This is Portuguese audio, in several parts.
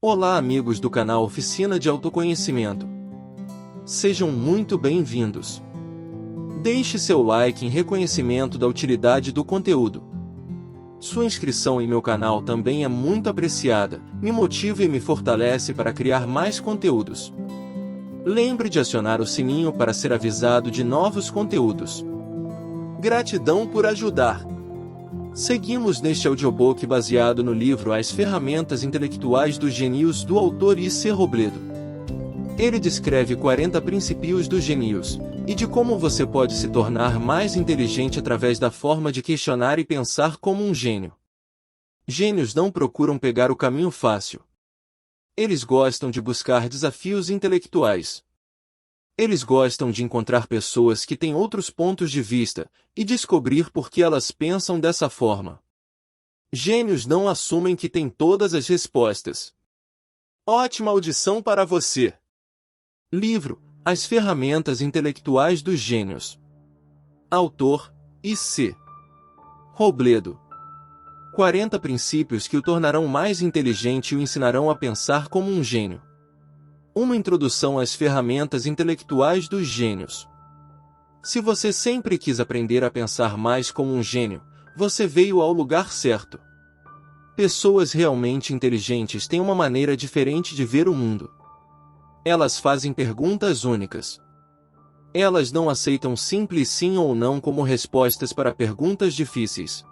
Olá, amigos do canal Oficina de Autoconhecimento. Sejam muito bem-vindos. Deixe seu like em reconhecimento da utilidade do conteúdo. Sua inscrição em meu canal também é muito apreciada, me motiva e me fortalece para criar mais conteúdos. Lembre de acionar o sininho para ser avisado de novos conteúdos. Gratidão por ajudar. Seguimos neste audiobook baseado no livro As Ferramentas Intelectuais dos Gênios do autor I.C. Robledo. Ele descreve 40 princípios dos gênios, e de como você pode se tornar mais inteligente através da forma de questionar e pensar como um gênio. Gênios não procuram pegar o caminho fácil. Eles gostam de buscar desafios intelectuais. Eles gostam de encontrar pessoas que têm outros pontos de vista, e descobrir por que elas pensam dessa forma. Gênios não assumem que têm todas as respostas. Ótima audição para você! Livro As Ferramentas Intelectuais dos Gênios. Autor I.C. Robledo. 40 princípios que o tornarão mais inteligente e o ensinarão a pensar como um gênio. Uma introdução às ferramentas intelectuais dos gênios. Se você sempre quis aprender a pensar mais como um gênio, você veio ao lugar certo. Pessoas realmente inteligentes têm uma maneira diferente de ver o mundo. Elas fazem perguntas únicas. Elas não aceitam simples sim ou não como respostas para perguntas difíceis.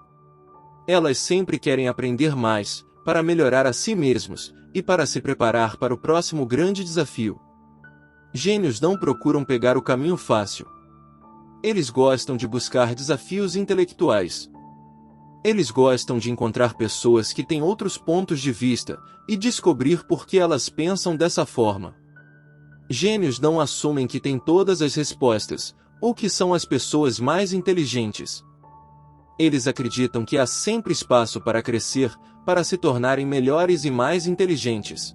Elas sempre querem aprender mais, para melhorar a si mesmos, e para se preparar para o próximo grande desafio. Gênios não procuram pegar o caminho fácil. Eles gostam de buscar desafios intelectuais. Eles gostam de encontrar pessoas que têm outros pontos de vista, e descobrir por que elas pensam dessa forma. Gênios não assumem que têm todas as respostas, ou que são as pessoas mais inteligentes. Eles acreditam que há sempre espaço para crescer, para se tornarem melhores e mais inteligentes.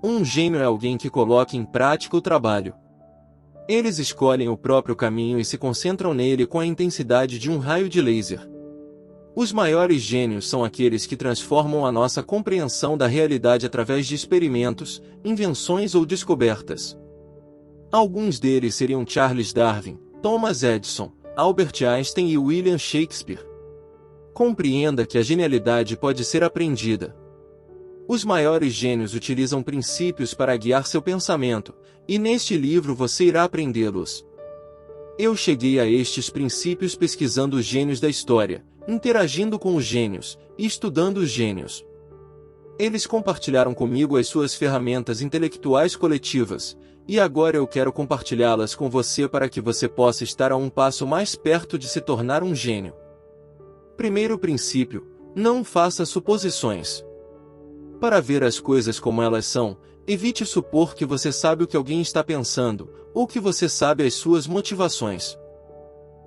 Um gênio é alguém que coloca em prática o trabalho. Eles escolhem o próprio caminho e se concentram nele com a intensidade de um raio de laser. Os maiores gênios são aqueles que transformam a nossa compreensão da realidade através de experimentos, invenções ou descobertas. Alguns deles seriam Charles Darwin, Thomas Edison, Albert Einstein e William Shakespeare. Compreenda que a genialidade pode ser aprendida. Os maiores gênios utilizam princípios para guiar seu pensamento, e neste livro você irá aprendê-los. Eu cheguei a estes princípios pesquisando os gênios da história, interagindo com os gênios, e estudando os gênios. Eles compartilharam comigo as suas ferramentas intelectuais coletivas, e agora eu quero compartilhá-las com você para que você possa estar a um passo mais perto de se tornar um gênio. Primeiro princípio: não faça suposições. Para ver as coisas como elas são, evite supor que você sabe o que alguém está pensando, ou que você sabe as suas motivações.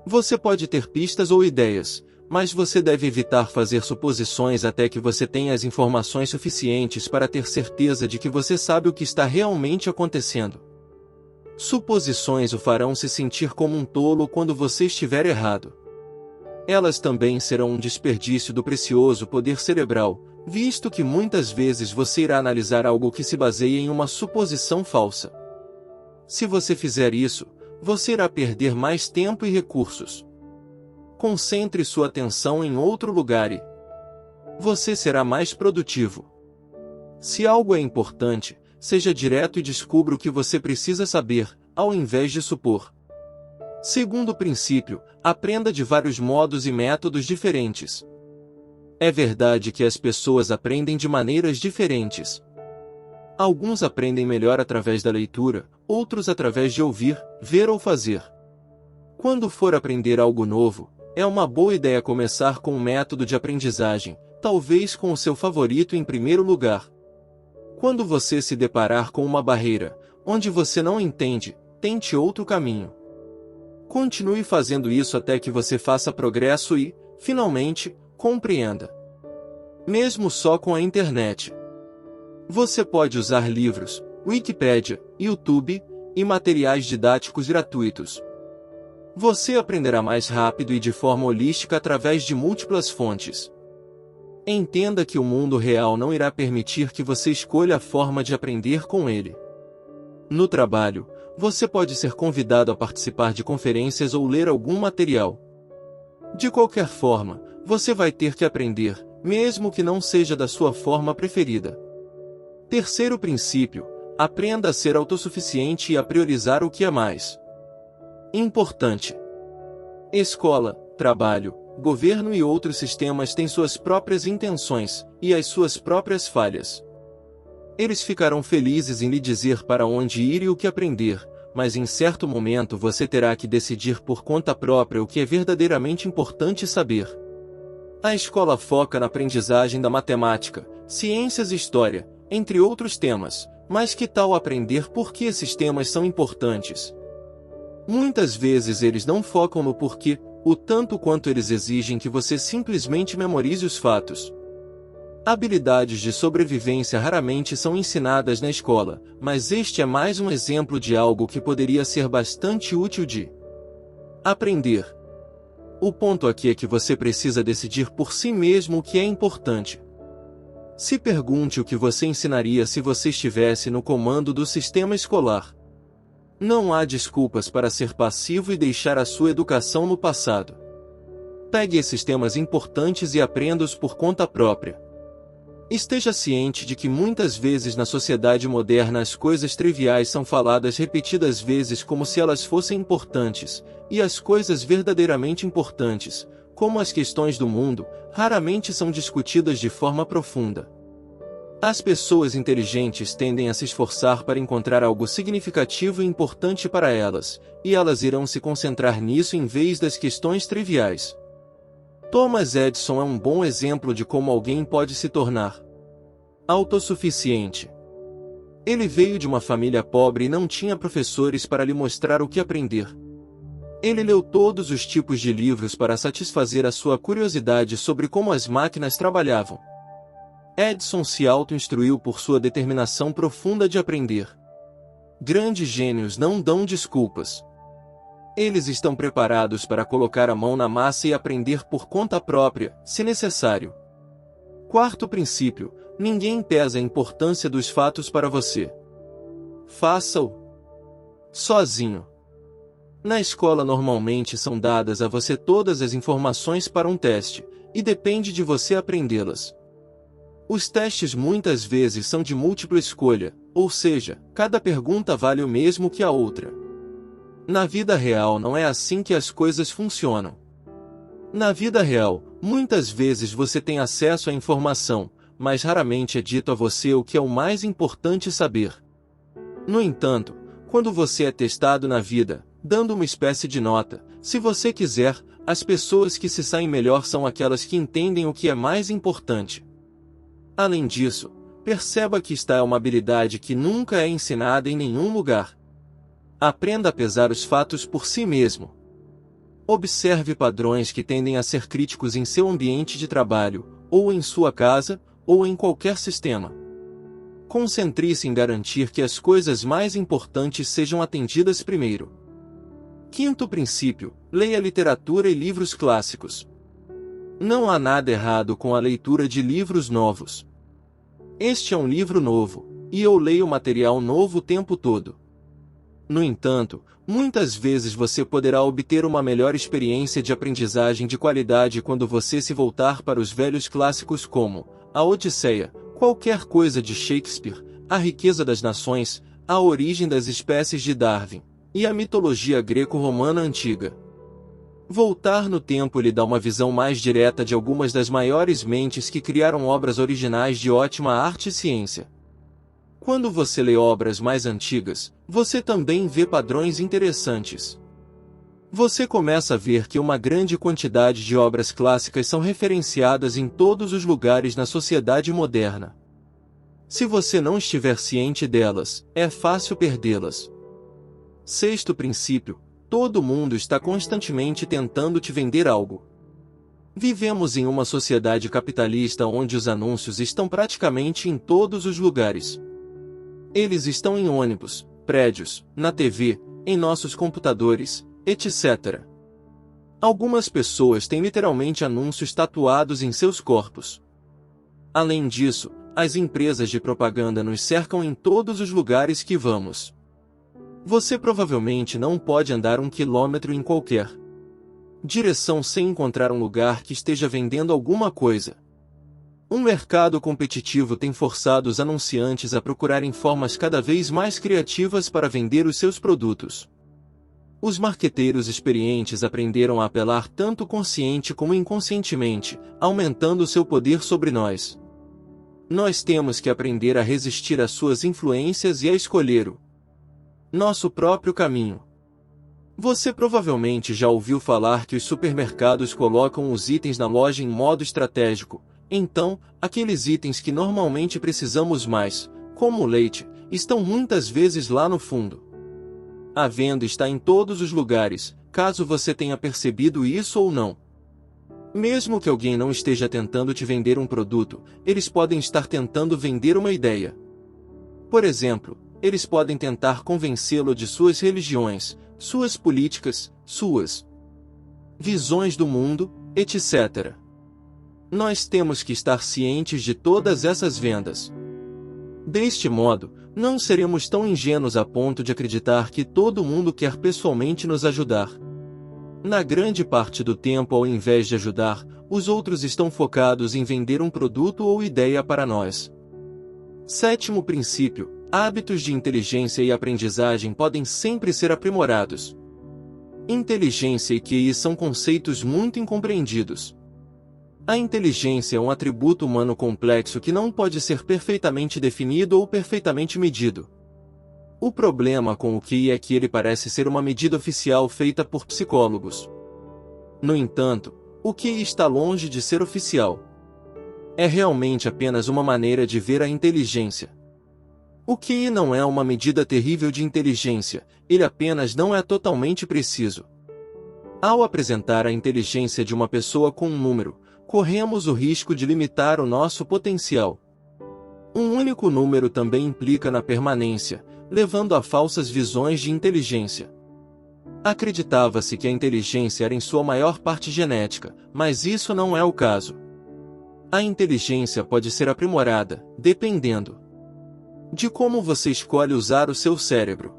Você pode ter pistas ou ideias, mas você deve evitar fazer suposições até que você tenha as informações suficientes para ter certeza de que você sabe o que está realmente acontecendo. Suposições o farão se sentir como um tolo quando você estiver errado. Elas também serão um desperdício do precioso poder cerebral, visto que muitas vezes você irá analisar algo que se baseia em uma suposição falsa. Se você fizer isso, você irá perder mais tempo e recursos. Concentre sua atenção em outro lugar e você será mais produtivo. Se algo é importante, seja direto e descubra o que você precisa saber, ao invés de supor. Segundo princípio: aprenda de vários modos e métodos diferentes. É verdade que as pessoas aprendem de maneiras diferentes. Alguns aprendem melhor através da leitura, outros através de ouvir, ver ou fazer. Quando for aprender algo novo, é uma boa ideia começar com um método de aprendizagem, talvez com o seu favorito em primeiro lugar. Quando você se deparar com uma barreira, onde você não entende, tente outro caminho. Continue fazendo isso até que você faça progresso e, finalmente, compreenda. Mesmo só com a internet. Você pode usar livros, Wikipédia, YouTube e materiais didáticos gratuitos. Você aprenderá mais rápido e de forma holística através de múltiplas fontes. Entenda que o mundo real não irá permitir que você escolha a forma de aprender com ele. No trabalho, você pode ser convidado a participar de conferências ou ler algum material. De qualquer forma, você vai ter que aprender, mesmo que não seja da sua forma preferida. Terceiro princípio: aprenda a ser autossuficiente e a priorizar o que é mais importante. Escola, trabalho, governo e outros sistemas têm suas próprias intenções e as suas próprias falhas. Eles ficarão felizes em lhe dizer para onde ir e o que aprender, mas em certo momento você terá que decidir por conta própria o que é verdadeiramente importante saber. A escola foca na aprendizagem da matemática, ciências e história, entre outros temas, mas que tal aprender por que esses temas são importantes? Muitas vezes eles não focam no porquê, o tanto quanto eles exigem que você simplesmente memorize os fatos. Habilidades de sobrevivência raramente são ensinadas na escola, mas este é mais um exemplo de algo que poderia ser bastante útil de aprender. O ponto aqui é que você precisa decidir por si mesmo o que é importante. Se pergunte o que você ensinaria se você estivesse no comando do sistema escolar. Não há desculpas para ser passivo e deixar a sua educação no passado. Pegue esses temas importantes e aprenda-os por conta própria. Esteja ciente de que muitas vezes na sociedade moderna as coisas triviais são faladas repetidas vezes como se elas fossem importantes, e as coisas verdadeiramente importantes, como as questões do mundo, raramente são discutidas de forma profunda. As pessoas inteligentes tendem a se esforçar para encontrar algo significativo e importante para elas, e elas irão se concentrar nisso em vez das questões triviais. Thomas Edison é um bom exemplo de como alguém pode se tornar autossuficiente. Ele veio de uma família pobre e não tinha professores para lhe mostrar o que aprender. Ele leu todos os tipos de livros para satisfazer a sua curiosidade sobre como as máquinas trabalhavam. Edison se auto-instruiu por sua determinação profunda de aprender. Grandes gênios não dão desculpas. Eles estão preparados para colocar a mão na massa e aprender por conta própria, se necessário. Quarto princípio: ninguém pesa a importância dos fatos para você. Faça-o sozinho. Na escola normalmente são dadas a você todas as informações para um teste, e depende de você aprendê-las. Os testes muitas vezes são de múltipla escolha, ou seja, cada pergunta vale o mesmo que a outra. Na vida real não é assim que as coisas funcionam. Na vida real, muitas vezes você tem acesso à informação, mas raramente é dito a você o que é o mais importante saber. No entanto, quando você é testado na vida, dando uma espécie de nota, se você quiser, as pessoas que se saem melhor são aquelas que entendem o que é mais importante. Além disso, perceba que esta é uma habilidade que nunca é ensinada em nenhum lugar. Aprenda a pesar os fatos por si mesmo. Observe padrões que tendem a ser críticos em seu ambiente de trabalho, ou em sua casa, ou em qualquer sistema. Concentre-se em garantir que as coisas mais importantes sejam atendidas primeiro. Quinto princípio: leia literatura e livros clássicos. Não há nada errado com a leitura de livros novos. Este é um livro novo, e eu leio material novo o tempo todo. No entanto, muitas vezes você poderá obter uma melhor experiência de aprendizagem de qualidade quando você se voltar para os velhos clássicos como A Odisseia, qualquer coisa de Shakespeare, A Riqueza das Nações, A Origem das Espécies de Darwin, e a mitologia greco-romana antiga. Voltar no tempo lhe dá uma visão mais direta de algumas das maiores mentes que criaram obras originais de ótima arte e ciência. Quando você lê obras mais antigas, você também vê padrões interessantes. Você começa a ver que uma grande quantidade de obras clássicas são referenciadas em todos os lugares na sociedade moderna. Se você não estiver ciente delas, é fácil perdê-las. Sexto princípio: todo mundo está constantemente tentando te vender algo. Vivemos em uma sociedade capitalista onde os anúncios estão praticamente em todos os lugares. Eles estão em ônibus, prédios, na TV, em nossos computadores, etc. Algumas pessoas têm literalmente anúncios tatuados em seus corpos. Além disso, as empresas de propaganda nos cercam em todos os lugares que vamos. Você provavelmente não pode andar 1 quilômetro em qualquer direção sem encontrar um lugar que esteja vendendo alguma coisa. Um mercado competitivo tem forçado os anunciantes a procurarem formas cada vez mais criativas para vender os seus produtos. Os marqueteiros experientes aprenderam a apelar tanto consciente como inconscientemente, aumentando seu poder sobre nós. Nós temos que aprender a resistir às suas influências e a escolher o nosso próprio caminho. Você provavelmente já ouviu falar que os supermercados colocam os itens na loja em modo estratégico. Então, aqueles itens que normalmente precisamos mais, como o leite, estão muitas vezes lá no fundo. A venda está em todos os lugares, caso você tenha percebido isso ou não. Mesmo que alguém não esteja tentando te vender um produto, eles podem estar tentando vender uma ideia. Por exemplo, eles podem tentar convencê-lo de suas religiões, suas políticas, suas visões do mundo, etc. Nós temos que estar cientes de todas essas vendas. Deste modo, não seremos tão ingênuos a ponto de acreditar que todo mundo quer pessoalmente nos ajudar. Na grande parte do tempo, ao invés de ajudar, os outros estão focados em vender um produto ou ideia para nós. Sétimo princípio: hábitos de inteligência e aprendizagem podem sempre ser aprimorados. Inteligência e QI são conceitos muito incompreendidos. A inteligência é um atributo humano complexo que não pode ser perfeitamente definido ou perfeitamente medido. O problema com o QI é que ele parece ser uma medida oficial feita por psicólogos. No entanto, o QI está longe de ser oficial. É realmente apenas uma maneira de ver a inteligência. O QI não é uma medida terrível de inteligência, ele apenas não é totalmente preciso. Ao apresentar a inteligência de uma pessoa com um número, corremos o risco de limitar o nosso potencial. Um único número também implica na permanência, levando a falsas visões de inteligência. Acreditava-se que a inteligência era em sua maior parte genética, mas isso não é o caso. A inteligência pode ser aprimorada, dependendo de como você escolhe usar o seu cérebro.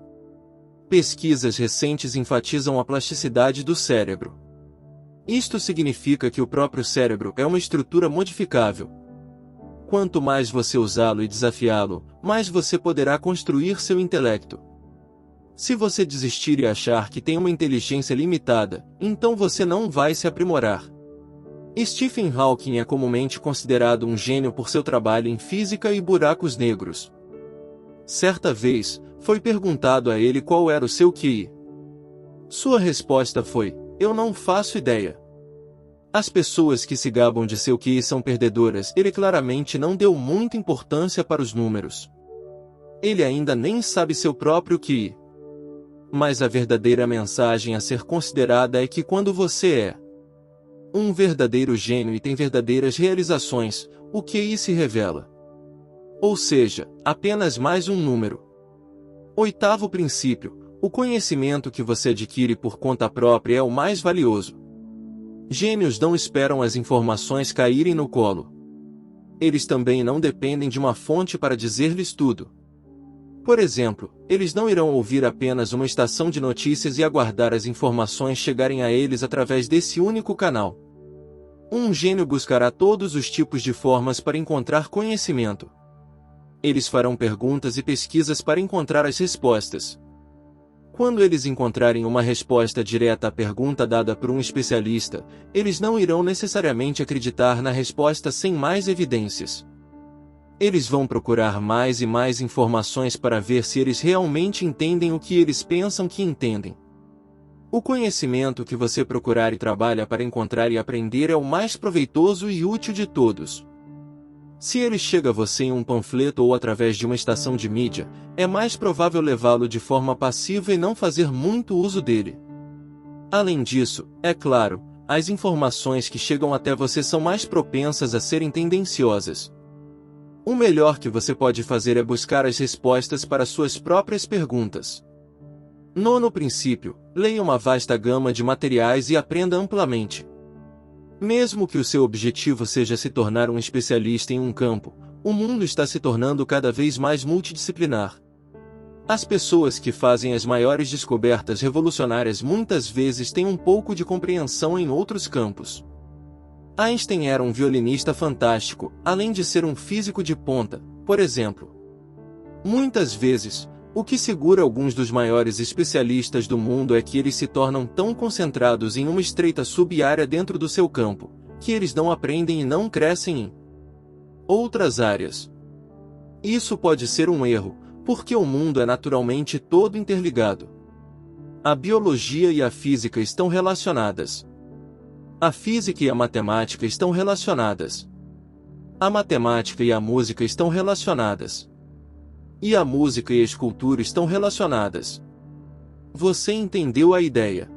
Pesquisas recentes enfatizam a plasticidade do cérebro. Isto significa que o próprio cérebro é uma estrutura modificável. Quanto mais você usá-lo e desafiá-lo, mais você poderá construir seu intelecto. Se você desistir e achar que tem uma inteligência limitada, então você não vai se aprimorar. Stephen Hawking é comumente considerado um gênio por seu trabalho em física e buracos negros. Certa vez, foi perguntado a ele qual era o seu QI. Sua resposta foi: "Eu não faço ideia." As pessoas que se gabam de seu QI são perdedoras. Ele claramente não deu muita importância para os números. Ele ainda nem sabe seu próprio QI. Mas a verdadeira mensagem a ser considerada é que quando você é um verdadeiro gênio e tem verdadeiras realizações, o QI se revela. Ou seja, apenas mais um número. Oitavo princípio: o conhecimento que você adquire por conta própria é o mais valioso. Gênios não esperam as informações caírem no colo. Eles também não dependem de uma fonte para dizer-lhes tudo. Por exemplo, eles não irão ouvir apenas uma estação de notícias e aguardar as informações chegarem a eles através desse único canal. Um gênio buscará todos os tipos de formas para encontrar conhecimento. Eles farão perguntas e pesquisas para encontrar as respostas. Quando eles encontrarem uma resposta direta à pergunta dada por um especialista, eles não irão necessariamente acreditar na resposta sem mais evidências. Eles vão procurar mais e mais informações para ver se eles realmente entendem o que eles pensam que entendem. O conhecimento que você procurar e trabalha para encontrar e aprender é o mais proveitoso e útil de todos. Se ele chega a você em um panfleto ou através de uma estação de mídia, é mais provável levá-lo de forma passiva e não fazer muito uso dele. Além disso, é claro, as informações que chegam até você são mais propensas a serem tendenciosas. O melhor que você pode fazer é buscar as respostas para suas próprias perguntas. Nono princípio: leia uma vasta gama de materiais e aprenda amplamente. Mesmo que o seu objetivo seja se tornar um especialista em um campo, o mundo está se tornando cada vez mais multidisciplinar. As pessoas que fazem as maiores descobertas revolucionárias muitas vezes têm um pouco de compreensão em outros campos. Einstein era um violinista fantástico, além de ser um físico de ponta, por exemplo. Muitas vezes, o que segura alguns dos maiores especialistas do mundo é que eles se tornam tão concentrados em uma estreita sub-área dentro do seu campo, que eles não aprendem e não crescem em outras áreas. Isso pode ser um erro, porque o mundo é naturalmente todo interligado. A biologia e a física estão relacionadas. A física e a matemática estão relacionadas. A matemática e a música estão relacionadas. E a música e a escultura estão relacionadas. Você entendeu a ideia?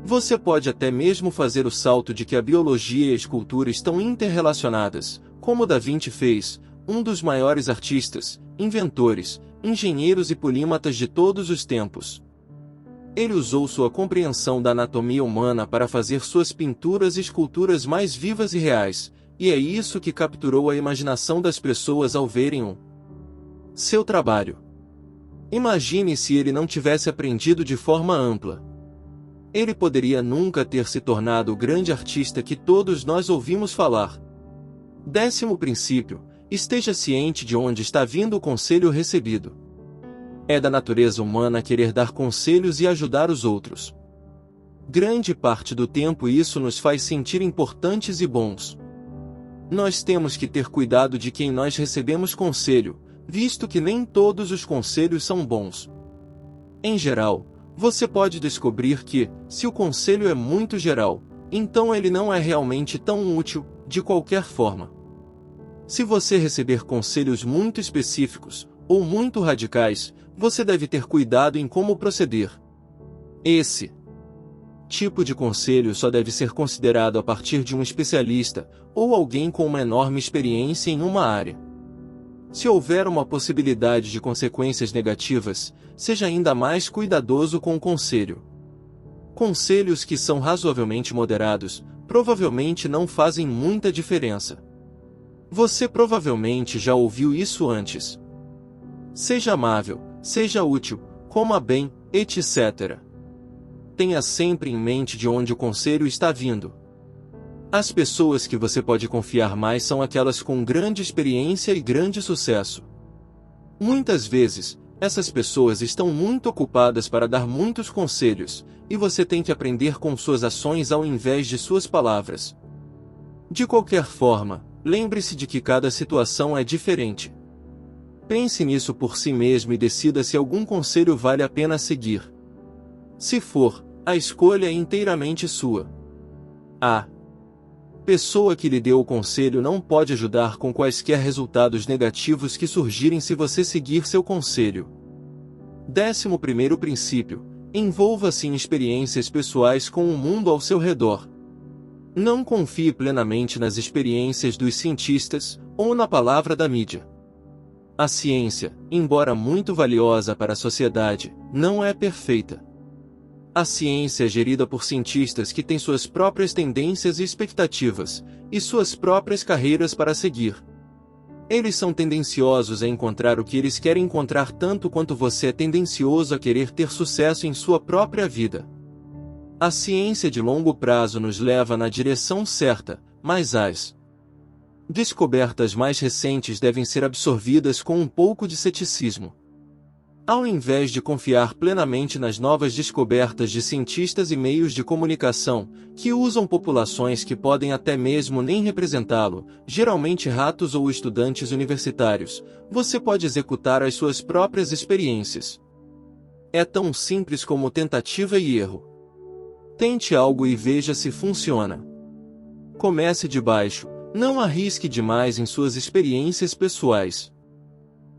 Você pode até mesmo fazer o salto de que a biologia e a escultura estão interrelacionadas, como Da Vinci fez, um dos maiores artistas, inventores, engenheiros e polímatas de todos os tempos. Ele usou sua compreensão da anatomia humana para fazer suas pinturas e esculturas mais vivas e reais, e é isso que capturou a imaginação das pessoas ao verem seu trabalho. Imagine se ele não tivesse aprendido de forma ampla. Ele poderia nunca ter se tornado o grande artista que todos nós ouvimos falar. 10º princípio: esteja ciente de onde está vindo o conselho recebido. É da natureza humana querer dar conselhos e ajudar os outros. Grande parte do tempo isso nos faz sentir importantes e bons. Nós temos que ter cuidado de quem nós recebemos conselho, visto que nem todos os conselhos são bons. Em geral, você pode descobrir que, se o conselho é muito geral, então ele não é realmente tão útil, de qualquer forma. Se você receber conselhos muito específicos, ou muito radicais, você deve ter cuidado em como proceder. Esse tipo de conselho só deve ser considerado a partir de um especialista, ou alguém com uma enorme experiência em uma área. Se houver uma possibilidade de consequências negativas, seja ainda mais cuidadoso com o conselho. Conselhos que são razoavelmente moderados, provavelmente não fazem muita diferença. Você provavelmente já ouviu isso antes. Seja amável, seja útil, coma bem, etc. Tenha sempre em mente de onde o conselho está vindo. As pessoas que você pode confiar mais são aquelas com grande experiência e grande sucesso. Muitas vezes, essas pessoas estão muito ocupadas para dar muitos conselhos, e você tem que aprender com suas ações ao invés de suas palavras. De qualquer forma, lembre-se de que cada situação é diferente. Pense nisso por si mesmo e decida se algum conselho vale a pena seguir. Se for, a escolha é inteiramente sua. A pessoa que lhe deu o conselho não pode ajudar com quaisquer resultados negativos que surgirem se você seguir seu conselho. 11º princípio: envolva-se em experiências pessoais com o mundo ao seu redor. Não confie plenamente nas experiências dos cientistas, ou na palavra da mídia. A ciência, embora muito valiosa para a sociedade, não é perfeita. A ciência é gerida por cientistas que têm suas próprias tendências e expectativas, e suas próprias carreiras para seguir. Eles são tendenciosos a encontrar o que eles querem encontrar tanto quanto você é tendencioso a querer ter sucesso em sua própria vida. A ciência de longo prazo nos leva na direção certa, mas as descobertas mais recentes devem ser absorvidas com um pouco de ceticismo. Ao invés de confiar plenamente nas novas descobertas de cientistas e meios de comunicação, que usam populações que podem até mesmo nem representá-lo, geralmente ratos ou estudantes universitários, você pode executar as suas próprias experiências. É tão simples como tentativa e erro. Tente algo e veja se funciona. Comece de baixo, não arrisque demais em suas experiências pessoais.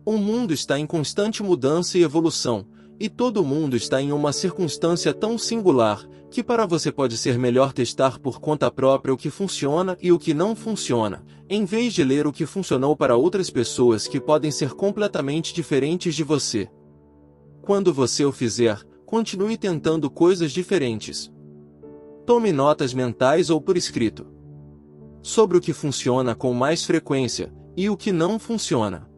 O mundo está em constante mudança e evolução, e todo mundo está em uma circunstância tão singular, que para você pode ser melhor testar por conta própria o que funciona e o que não funciona, em vez de ler o que funcionou para outras pessoas que podem ser completamente diferentes de você. Quando você o fizer, continue tentando coisas diferentes. Tome notas mentais ou por escrito sobre o que funciona com mais frequência e o que não funciona.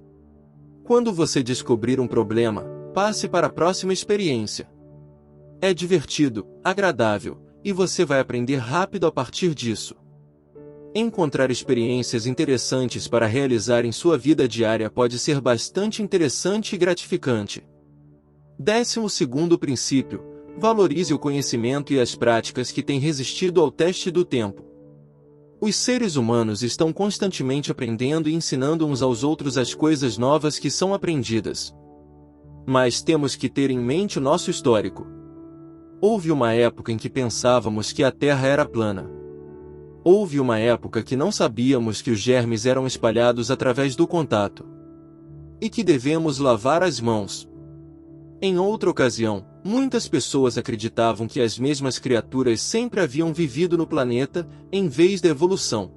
Quando você descobrir um problema, passe para a próxima experiência. É divertido, agradável, e você vai aprender rápido a partir disso. Encontrar experiências interessantes para realizar em sua vida diária pode ser bastante interessante e gratificante. 12º princípio: valorize o conhecimento e as práticas que têm resistido ao teste do tempo. Os seres humanos estão constantemente aprendendo e ensinando uns aos outros as coisas novas que são aprendidas. Mas temos que ter em mente o nosso histórico. Houve uma época em que pensávamos que a Terra era plana. Houve uma época que não sabíamos que os germes eram espalhados através do contato. E que devemos lavar as mãos. Em outra ocasião, muitas pessoas acreditavam que as mesmas criaturas sempre haviam vivido no planeta, em vez da evolução.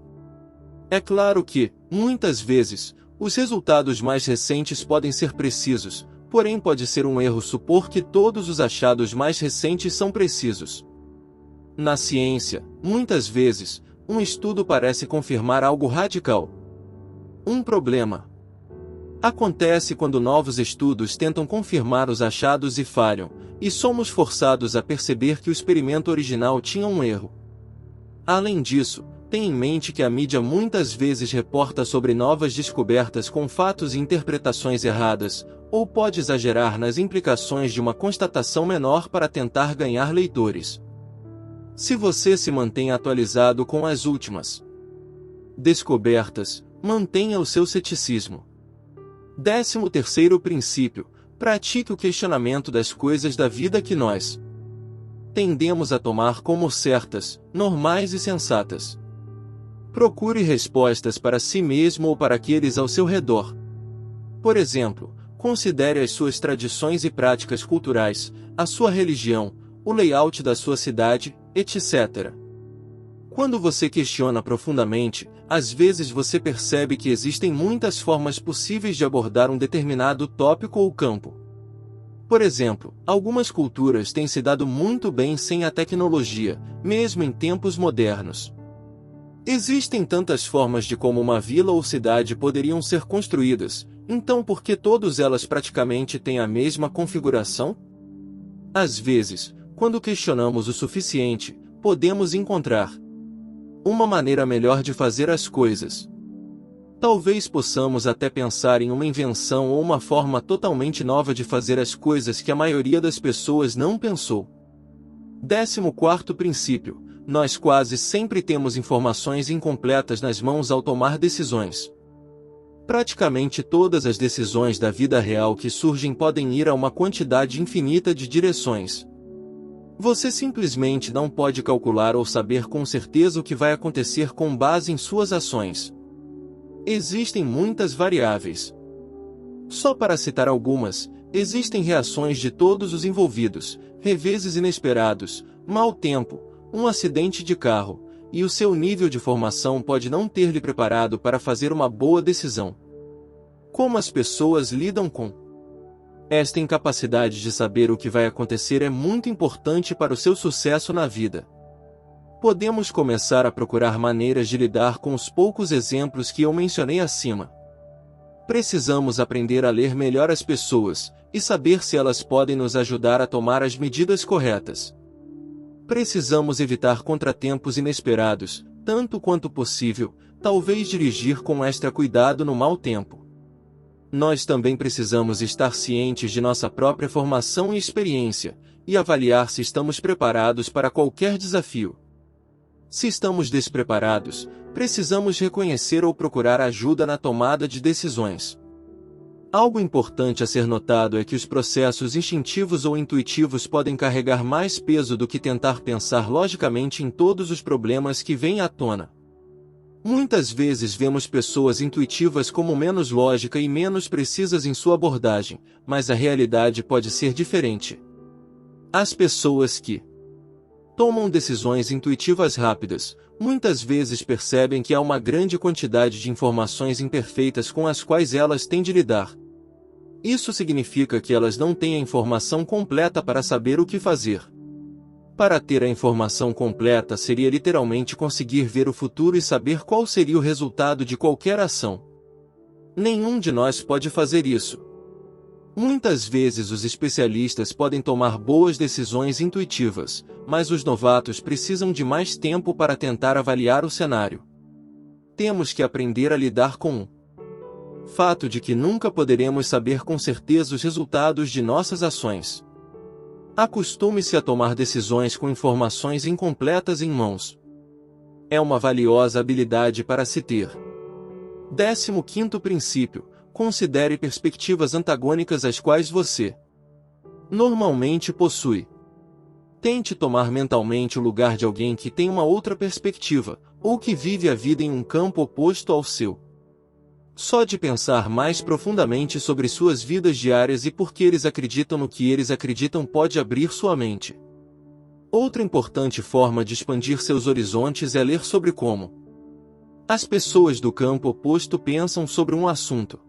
É claro que, muitas vezes, os resultados mais recentes podem ser precisos, porém pode ser um erro supor que todos os achados mais recentes são precisos. Na ciência, muitas vezes, um estudo parece confirmar algo radical. Um problema acontece quando novos estudos tentam confirmar os achados e falham, e somos forçados a perceber que o experimento original tinha um erro. Além disso, tenha em mente que a mídia muitas vezes reporta sobre novas descobertas com fatos e interpretações erradas, ou pode exagerar nas implicações de uma constatação menor para tentar ganhar leitores. Se você se mantém atualizado com as últimas descobertas, mantenha o seu ceticismo. 13º princípio: pratique o questionamento das coisas da vida que nós tendemos a tomar como certas, normais e sensatas. Procure respostas para si mesmo ou para aqueles ao seu redor. Por exemplo, considere as suas tradições e práticas culturais, a sua religião, o layout da sua cidade, etc. Quando você questiona profundamente, às vezes você percebe que existem muitas formas possíveis de abordar um determinado tópico ou campo. Por exemplo, algumas culturas têm se dado muito bem sem a tecnologia, mesmo em tempos modernos. Existem tantas formas de como uma vila ou cidade poderiam ser construídas, então por que todas elas praticamente têm a mesma configuração? Às vezes, quando questionamos o suficiente, podemos encontrar uma maneira melhor de fazer as coisas. Talvez possamos até pensar em uma invenção ou uma forma totalmente nova de fazer as coisas que a maioria das pessoas não pensou. 14º princípio: nós quase sempre temos informações incompletas nas mãos ao tomar decisões. Praticamente todas as decisões da vida real que surgem podem ir a uma quantidade infinita de direções. Você simplesmente não pode calcular ou saber com certeza o que vai acontecer com base em suas ações. Existem muitas variáveis. Só para citar algumas, existem reações de todos os envolvidos, reveses inesperados, mau tempo, um acidente de carro, e o seu nível de formação pode não ter lhe preparado para fazer uma boa decisão. Como as pessoas lidam com esta incapacidade de saber o que vai acontecer é muito importante para o seu sucesso na vida. Podemos começar a procurar maneiras de lidar com os poucos exemplos que eu mencionei acima. Precisamos aprender a ler melhor as pessoas, e saber se elas podem nos ajudar a tomar as medidas corretas. Precisamos evitar contratempos inesperados, tanto quanto possível, talvez dirigir com extra cuidado no mau tempo. Nós também precisamos estar cientes de nossa própria formação e experiência, e avaliar se estamos preparados para qualquer desafio. Se estamos despreparados, precisamos reconhecer ou procurar ajuda na tomada de decisões. Algo importante a ser notado é que os processos instintivos ou intuitivos podem carregar mais peso do que tentar pensar logicamente em todos os problemas que vêm à tona. Muitas vezes vemos pessoas intuitivas como menos lógica e menos precisas em sua abordagem, mas a realidade pode ser diferente. As pessoas que tomam decisões intuitivas rápidas, muitas vezes percebem que há uma grande quantidade de informações imperfeitas com as quais elas têm de lidar. Isso significa que elas não têm a informação completa para saber o que fazer. Para ter a informação completa seria literalmente conseguir ver o futuro e saber qual seria o resultado de qualquer ação. Nenhum de nós pode fazer isso. Muitas vezes os especialistas podem tomar boas decisões intuitivas, mas os novatos precisam de mais tempo para tentar avaliar o cenário. Temos que aprender a lidar com o fato de que nunca poderemos saber com certeza os resultados de nossas ações. Acostume-se a tomar decisões com informações incompletas em mãos. É uma valiosa habilidade para se ter. 15º princípio: considere perspectivas antagônicas às quais você normalmente possui. Tente tomar mentalmente o lugar de alguém que tem uma outra perspectiva, ou que vive a vida em um campo oposto ao seu. Só de pensar mais profundamente sobre suas vidas diárias e por que eles acreditam no que eles acreditam pode abrir sua mente. Outra importante forma de expandir seus horizontes é ler sobre como as pessoas do campo oposto pensam sobre um assunto.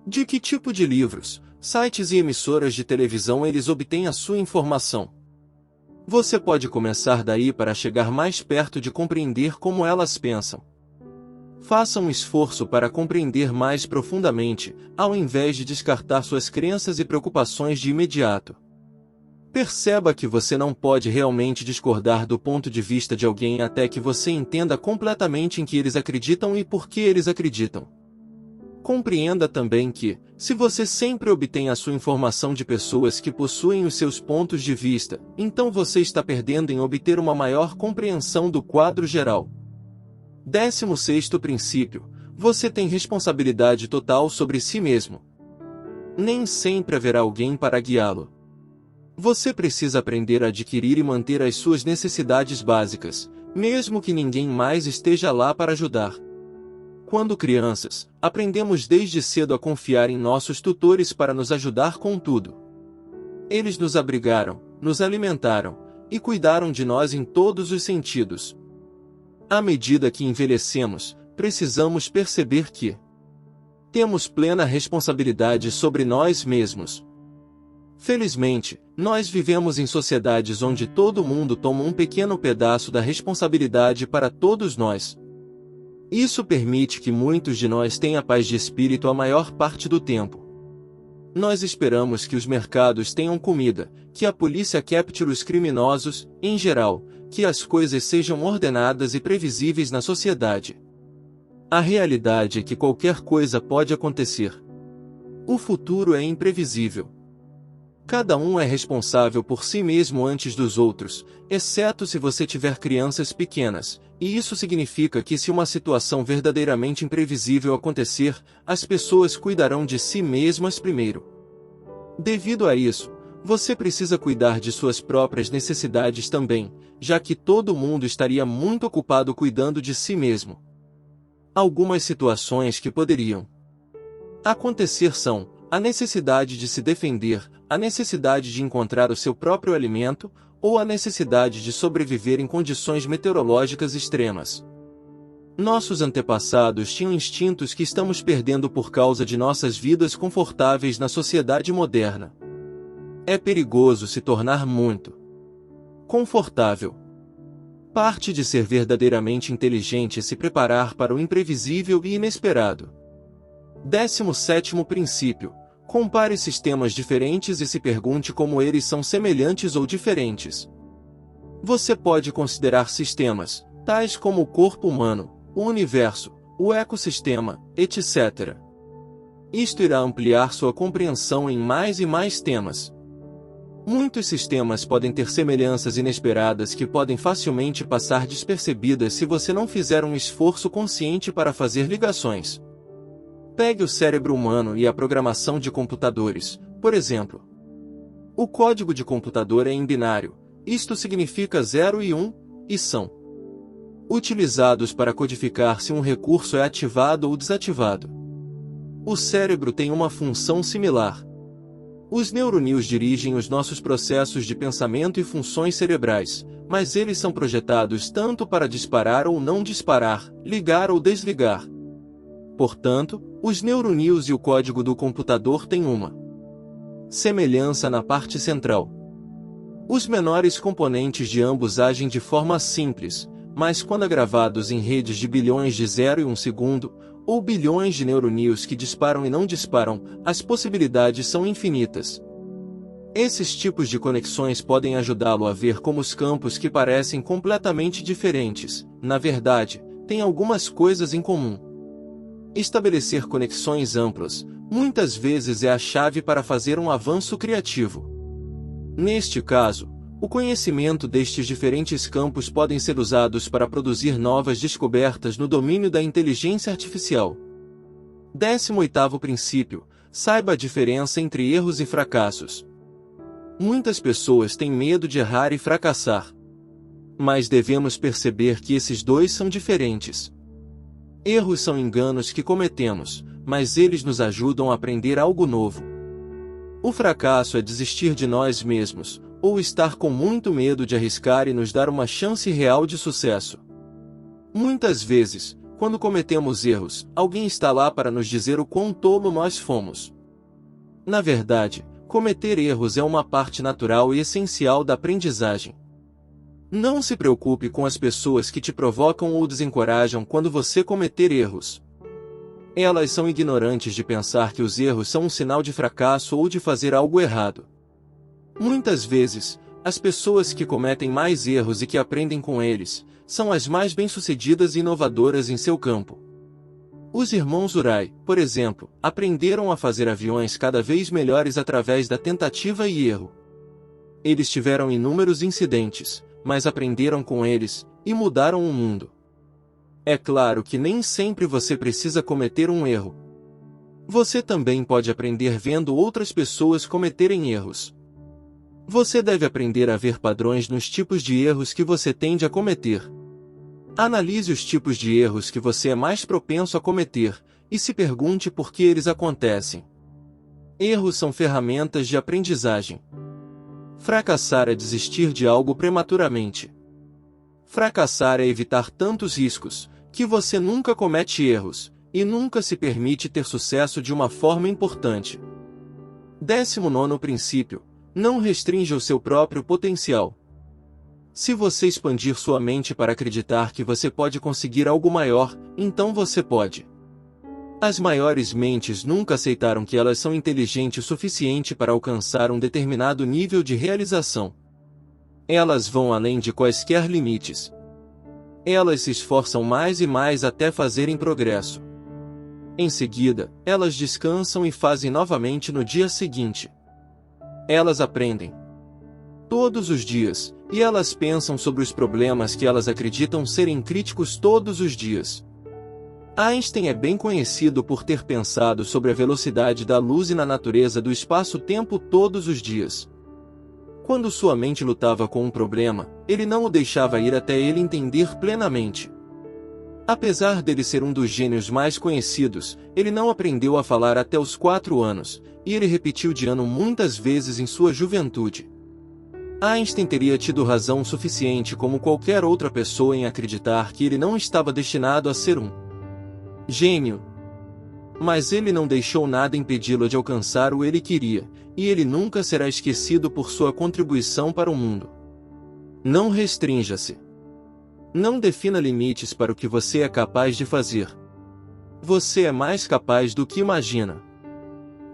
De que tipo de livros, sites e emissoras de televisão eles obtêm a sua informação? Você pode começar daí para chegar mais perto de compreender como elas pensam. Faça um esforço para compreender mais profundamente, ao invés de descartar suas crenças e preocupações de imediato. Perceba que você não pode realmente discordar do ponto de vista de alguém até que você entenda completamente em que eles acreditam e por que eles acreditam. Compreenda também que, se você sempre obtém a sua informação de pessoas que possuem os seus pontos de vista, então você está perdendo em obter uma maior compreensão do quadro geral. 16º princípio: você tem responsabilidade total sobre si mesmo. Nem sempre haverá alguém para guiá-lo. Você precisa aprender a adquirir e manter as suas necessidades básicas, mesmo que ninguém mais esteja lá para ajudar. Quando crianças, aprendemos desde cedo a confiar em nossos tutores para nos ajudar com tudo. Eles nos abrigaram, nos alimentaram e cuidaram de nós em todos os sentidos. À medida que envelhecemos, precisamos perceber que temos plena responsabilidade sobre nós mesmos. Felizmente, nós vivemos em sociedades onde todo mundo toma um pequeno pedaço da responsabilidade para todos nós. Isso permite que muitos de nós tenham paz de espírito a maior parte do tempo. Nós esperamos que os mercados tenham comida, que a polícia capture os criminosos, em geral, que as coisas sejam ordenadas e previsíveis na sociedade. A realidade é que qualquer coisa pode acontecer. O futuro é imprevisível. Cada um é responsável por si mesmo antes dos outros, exceto se você tiver crianças pequenas, e isso significa que se uma situação verdadeiramente imprevisível acontecer, as pessoas cuidarão de si mesmas primeiro. Devido a isso, você precisa cuidar de suas próprias necessidades também, já que todo mundo estaria muito ocupado cuidando de si mesmo. Algumas situações que poderiam acontecer são a necessidade de se defender, a necessidade de encontrar o seu próprio alimento, ou a necessidade de sobreviver em condições meteorológicas extremas. Nossos antepassados tinham instintos que estamos perdendo por causa de nossas vidas confortáveis na sociedade moderna. É perigoso se tornar muito confortável. Parte de ser verdadeiramente inteligente é se preparar para o imprevisível e inesperado. 17º princípio: compare sistemas diferentes e se pergunte como eles são semelhantes ou diferentes. Você pode considerar sistemas, tais como o corpo humano, o universo, o ecossistema, etc. Isto irá ampliar sua compreensão em mais e mais temas. Muitos sistemas podem ter semelhanças inesperadas que podem facilmente passar despercebidas se você não fizer um esforço consciente para fazer ligações. Pegue o cérebro humano e a programação de computadores, por exemplo. O código de computador é em binário, isto significa 0 e 1, e são utilizados para codificar se um recurso é ativado ou desativado. O cérebro tem uma função similar. Os neurônios dirigem os nossos processos de pensamento e funções cerebrais, mas eles são projetados tanto para disparar ou não disparar, ligar ou desligar. Portanto, os neurônios e o código do computador têm uma semelhança na parte central. Os menores componentes de ambos agem de forma simples, mas quando agravados em redes de bilhões de 0 e 1 segundo, ou bilhões de neurônios que disparam e não disparam, as possibilidades são infinitas. Esses tipos de conexões podem ajudá-lo a ver como os campos que parecem completamente diferentes, na verdade, têm algumas coisas em comum. Estabelecer conexões amplas, muitas vezes é a chave para fazer um avanço criativo. Neste caso, o conhecimento destes diferentes campos podem ser usados para produzir novas descobertas no domínio da inteligência artificial. 18º princípio: saiba a diferença entre erros e fracassos. Muitas pessoas têm medo de errar e fracassar. Mas devemos perceber que esses dois são diferentes. Erros são enganos que cometemos, mas eles nos ajudam a aprender algo novo. O fracasso é desistir de nós mesmos, ou estar com muito medo de arriscar e nos dar uma chance real de sucesso. Muitas vezes, quando cometemos erros, alguém está lá para nos dizer o quão tolo nós fomos. Na verdade, cometer erros é uma parte natural e essencial da aprendizagem. Não se preocupe com as pessoas que te provocam ou desencorajam quando você cometer erros. Elas são ignorantes de pensar que os erros são um sinal de fracasso ou de fazer algo errado. Muitas vezes, as pessoas que cometem mais erros e que aprendem com eles, são as mais bem-sucedidas e inovadoras em seu campo. Os irmãos Wright, por exemplo, aprenderam a fazer aviões cada vez melhores através da tentativa e erro. Eles tiveram inúmeros incidentes, mas aprenderam com eles, e mudaram o mundo. É claro que nem sempre você precisa cometer um erro. Você também pode aprender vendo outras pessoas cometerem erros. Você deve aprender a ver padrões nos tipos de erros que você tende a cometer. Analise os tipos de erros que você é mais propenso a cometer, e se pergunte por que eles acontecem. Erros são ferramentas de aprendizagem. Fracassar é desistir de algo prematuramente. Fracassar é evitar tantos riscos, que você nunca comete erros, e nunca se permite ter sucesso de uma forma importante. 19º princípio: não restrinja o seu próprio potencial. Se você expandir sua mente para acreditar que você pode conseguir algo maior, então você pode. As maiores mentes nunca aceitaram que elas são inteligentes o suficiente para alcançar um determinado nível de realização. Elas vão além de quaisquer limites. Elas se esforçam mais e mais até fazerem progresso. Em seguida, elas descansam e fazem novamente no dia seguinte. Elas aprendem todos os dias, e elas pensam sobre os problemas que elas acreditam serem críticos todos os dias. Einstein é bem conhecido por ter pensado sobre a velocidade da luz e na natureza do espaço-tempo todos os dias. Quando sua mente lutava com um problema, ele não o deixava ir até ele entender plenamente. Apesar dele ser um dos gênios mais conhecidos, ele não aprendeu a falar até os 4 anos, e ele repetiu de ano muitas vezes em sua juventude. Einstein teria tido razão suficiente como qualquer outra pessoa em acreditar que ele não estava destinado a ser um gênio. Mas ele não deixou nada impedi-lo de alcançar o que ele queria, e ele nunca será esquecido por sua contribuição para o mundo. Não restrinja-se. Não defina limites para o que você é capaz de fazer. Você é mais capaz do que imagina.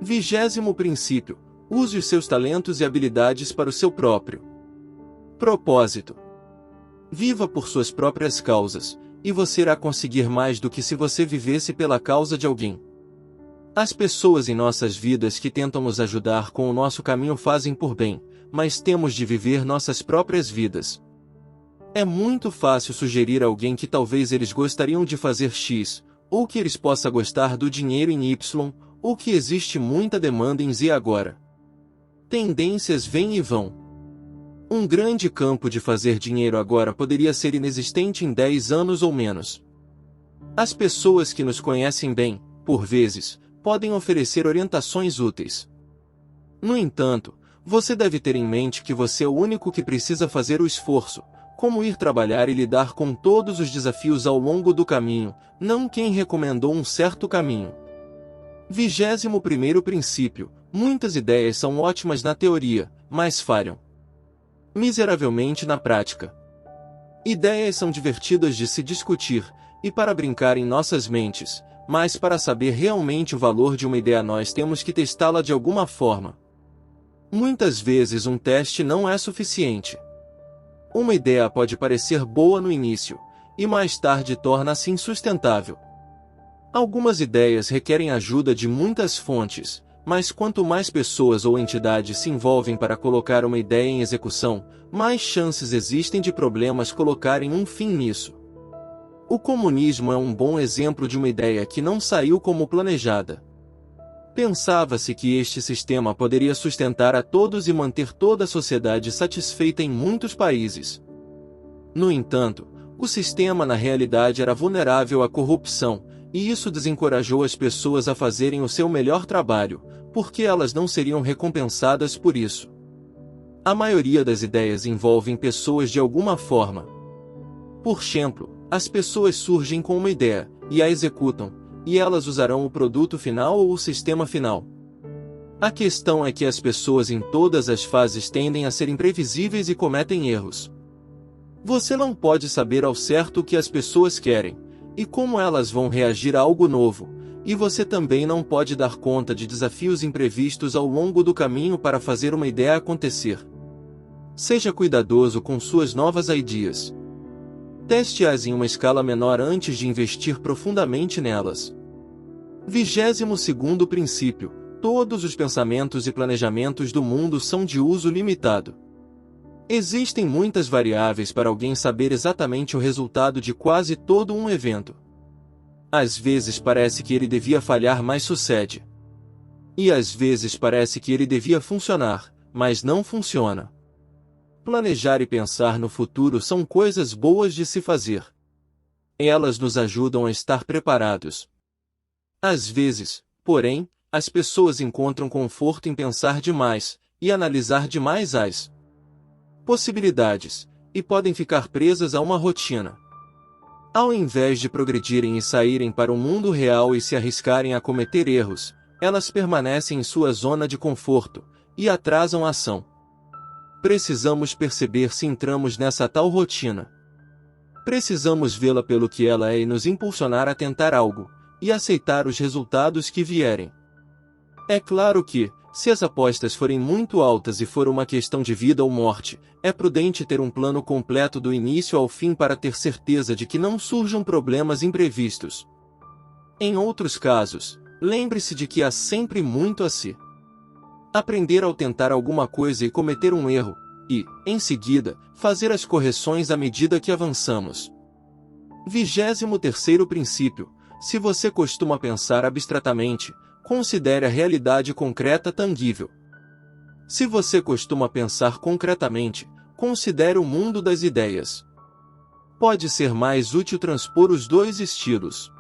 20º princípio: use os seus talentos e habilidades para o seu próprio propósito. Viva por suas próprias causas, e você irá conseguir mais do que se você vivesse pela causa de alguém. As pessoas em nossas vidas que tentam nos ajudar com o nosso caminho fazem por bem, mas temos de viver nossas próprias vidas. É muito fácil sugerir a alguém que talvez eles gostariam de fazer X, ou que eles possam gostar do dinheiro em Y, ou que existe muita demanda em Z agora. Tendências vêm e vão. Um grande campo de fazer dinheiro agora poderia ser inexistente em 10 anos ou menos. As pessoas que nos conhecem bem, por vezes, podem oferecer orientações úteis. No entanto, você deve ter em mente que você é o único que precisa fazer o esforço, como ir trabalhar e lidar com todos os desafios ao longo do caminho, não quem recomendou um certo caminho. 21º princípio: muitas ideias são ótimas na teoria, mas falham miseravelmente na prática. Ideias são divertidas de se discutir, e para brincar em nossas mentes, mas para saber realmente o valor de uma ideia nós temos que testá-la de alguma forma. Muitas vezes um teste não é suficiente. Uma ideia pode parecer boa no início, e mais tarde torna-se insustentável. Algumas ideias requerem ajuda de muitas fontes, mas quanto mais pessoas ou entidades se envolvem para colocar uma ideia em execução, mais chances existem de problemas colocarem um fim nisso. O comunismo é um bom exemplo de uma ideia que não saiu como planejada. Pensava-se que este sistema poderia sustentar a todos e manter toda a sociedade satisfeita em muitos países. No entanto, o sistema na realidade era vulnerável à corrupção, e isso desencorajou as pessoas a fazerem o seu melhor trabalho, porque elas não seriam recompensadas por isso. A maioria das ideias envolvem pessoas de alguma forma. Por exemplo, as pessoas surgem com uma ideia, e a executam, e elas usarão o produto final ou o sistema final. A questão é que as pessoas em todas as fases tendem a ser imprevisíveis e cometem erros. Você não pode saber ao certo o que as pessoas querem, e como elas vão reagir a algo novo, e você também não pode dar conta de desafios imprevistos ao longo do caminho para fazer uma ideia acontecer. Seja cuidadoso com suas novas ideias. Teste-as em uma escala menor antes de investir profundamente nelas. 22º princípio: todos os pensamentos e planejamentos do mundo são de uso limitado. Existem muitas variáveis para alguém saber exatamente o resultado de quase todo um evento. Às vezes parece que ele devia falhar, mas sucede. E às vezes parece que ele devia funcionar, mas não funciona. Planejar e pensar no futuro são coisas boas de se fazer. Elas nos ajudam a estar preparados. Às vezes, porém, as pessoas encontram conforto em pensar demais e analisar demais as possibilidades, e podem ficar presas a uma rotina. Ao invés de progredirem e saírem para o mundo real e se arriscarem a cometer erros, elas permanecem em sua zona de conforto e atrasam a ação. Precisamos perceber se entramos nessa tal rotina. Precisamos vê-la pelo que ela é e nos impulsionar a tentar algo, e aceitar os resultados que vierem. É claro que, se as apostas forem muito altas e for uma questão de vida ou morte, é prudente ter um plano completo do início ao fim para ter certeza de que não surjam problemas imprevistos. Em outros casos, lembre-se de que há sempre muito a se aprender ao tentar alguma coisa e cometer um erro, e, em seguida, fazer as correções à medida que avançamos. 23º princípio: se você costuma pensar abstratamente, considere a realidade concreta tangível. Se você costuma pensar concretamente, considere o mundo das ideias. Pode ser mais útil transpor os dois estilos.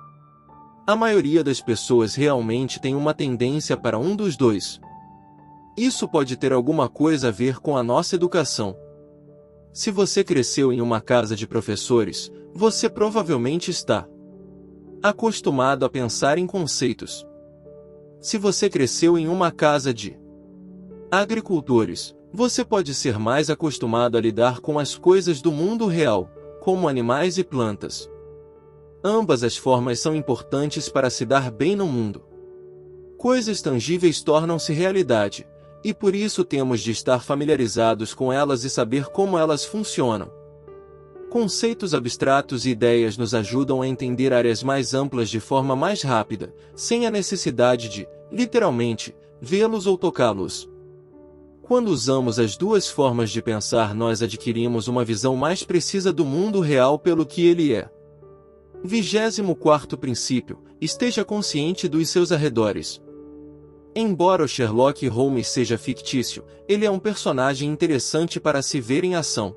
A maioria das pessoas realmente tem uma tendência para um dos dois. Isso pode ter alguma coisa a ver com a nossa educação. Se você cresceu em uma casa de professores, você provavelmente está acostumado a pensar em conceitos. Se você cresceu em uma casa de agricultores, você pode ser mais acostumado a lidar com as coisas do mundo real, como animais e plantas. Ambas as formas são importantes para se dar bem no mundo. Coisas tangíveis tornam-se realidade, e por isso temos de estar familiarizados com elas e saber como elas funcionam. Conceitos abstratos e ideias nos ajudam a entender áreas mais amplas de forma mais rápida, sem a necessidade de, literalmente, vê-los ou tocá-los. Quando usamos as duas formas de pensar, nós adquirimos uma visão mais precisa do mundo real pelo que ele é. 24º princípio: esteja consciente dos seus arredores. Embora o Sherlock Holmes seja fictício, ele é um personagem interessante para se ver em ação.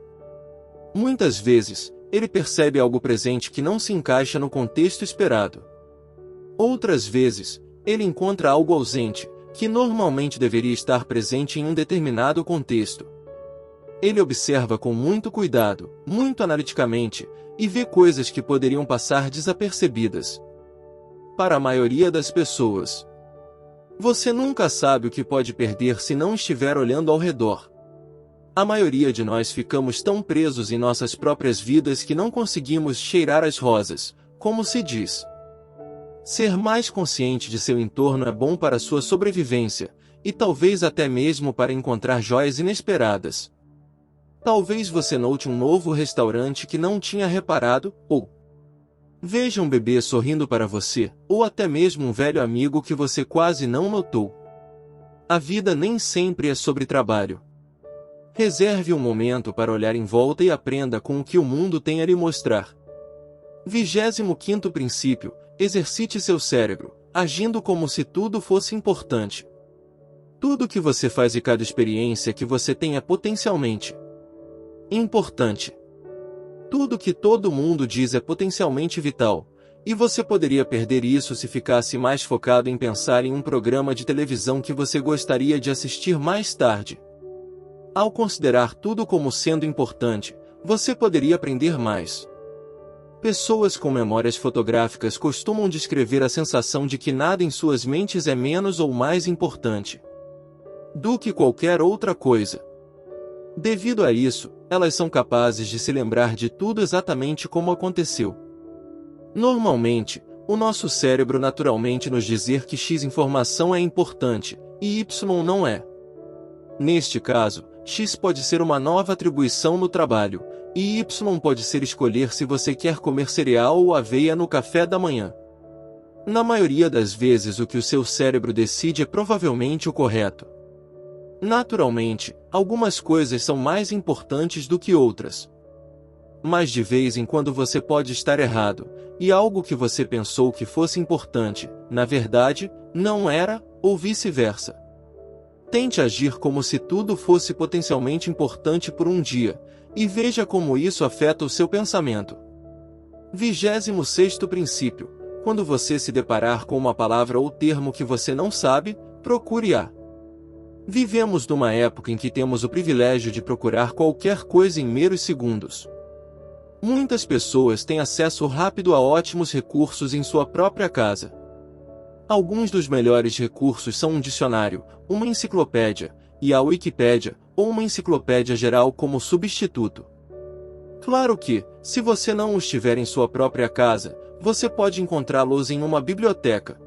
Muitas vezes, ele percebe algo presente que não se encaixa no contexto esperado. Outras vezes, ele encontra algo ausente, que normalmente deveria estar presente em um determinado contexto. Ele observa com muito cuidado, muito analiticamente, e vê coisas que poderiam passar desapercebidas. Para a maioria das pessoas, você nunca sabe o que pode perder se não estiver olhando ao redor. A maioria de nós ficamos tão presos em nossas próprias vidas que não conseguimos cheirar as rosas, como se diz. Ser mais consciente de seu entorno é bom para sua sobrevivência, e talvez até mesmo para encontrar joias inesperadas. Talvez você note um novo restaurante que não tinha reparado, ou veja um bebê sorrindo para você, ou até mesmo um velho amigo que você quase não notou. A vida nem sempre é sobre trabalho. Reserve um momento para olhar em volta e aprenda com o que o mundo tem a lhe mostrar. 25º princípio: exercite seu cérebro, agindo como se tudo fosse importante. Tudo que você faz e cada experiência que você tem é potencialmente importante. Tudo que todo mundo diz é potencialmente vital, e você poderia perder isso se ficasse mais focado em pensar em um programa de televisão que você gostaria de assistir mais tarde. Ao considerar tudo como sendo importante, você poderia aprender mais. Pessoas com memórias fotográficas costumam descrever a sensação de que nada em suas mentes é menos ou mais importante do que qualquer outra coisa. Devido a isso, elas são capazes de se lembrar de tudo exatamente como aconteceu. Normalmente, o nosso cérebro naturalmente nos dizer que X informação é importante, e Y não é. Neste caso, X pode ser uma nova atribuição no trabalho, e Y pode ser escolher se você quer comer cereal ou aveia no café da manhã. Na maioria das vezes o que o seu cérebro decide é provavelmente o correto. Naturalmente, algumas coisas são mais importantes do que outras. Mas de vez em quando você pode estar errado, e algo que você pensou que fosse importante, na verdade, não era, ou vice-versa. Tente agir como se tudo fosse potencialmente importante por um dia, e veja como isso afeta o seu pensamento. 26º princípio: quando você se deparar com uma palavra ou termo que você não sabe, procure-a. Vivemos numa época em que temos o privilégio de procurar qualquer coisa em meros segundos. Muitas pessoas têm acesso rápido a ótimos recursos em sua própria casa. Alguns dos melhores recursos são um dicionário, uma enciclopédia, e a Wikipédia, ou uma enciclopédia geral como substituto. Claro que, se você não os tiver em sua própria casa, você pode encontrá-los em uma biblioteca.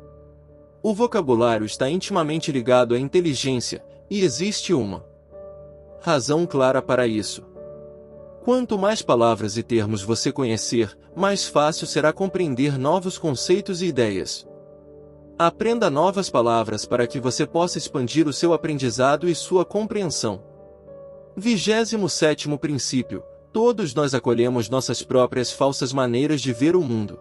O vocabulário está intimamente ligado à inteligência, e existe uma razão clara para isso. Quanto mais palavras e termos você conhecer, mais fácil será compreender novos conceitos e ideias. Aprenda novas palavras para que você possa expandir o seu aprendizado e sua compreensão. 27º princípio: todos nós acolhemos nossas próprias falsas maneiras de ver o mundo.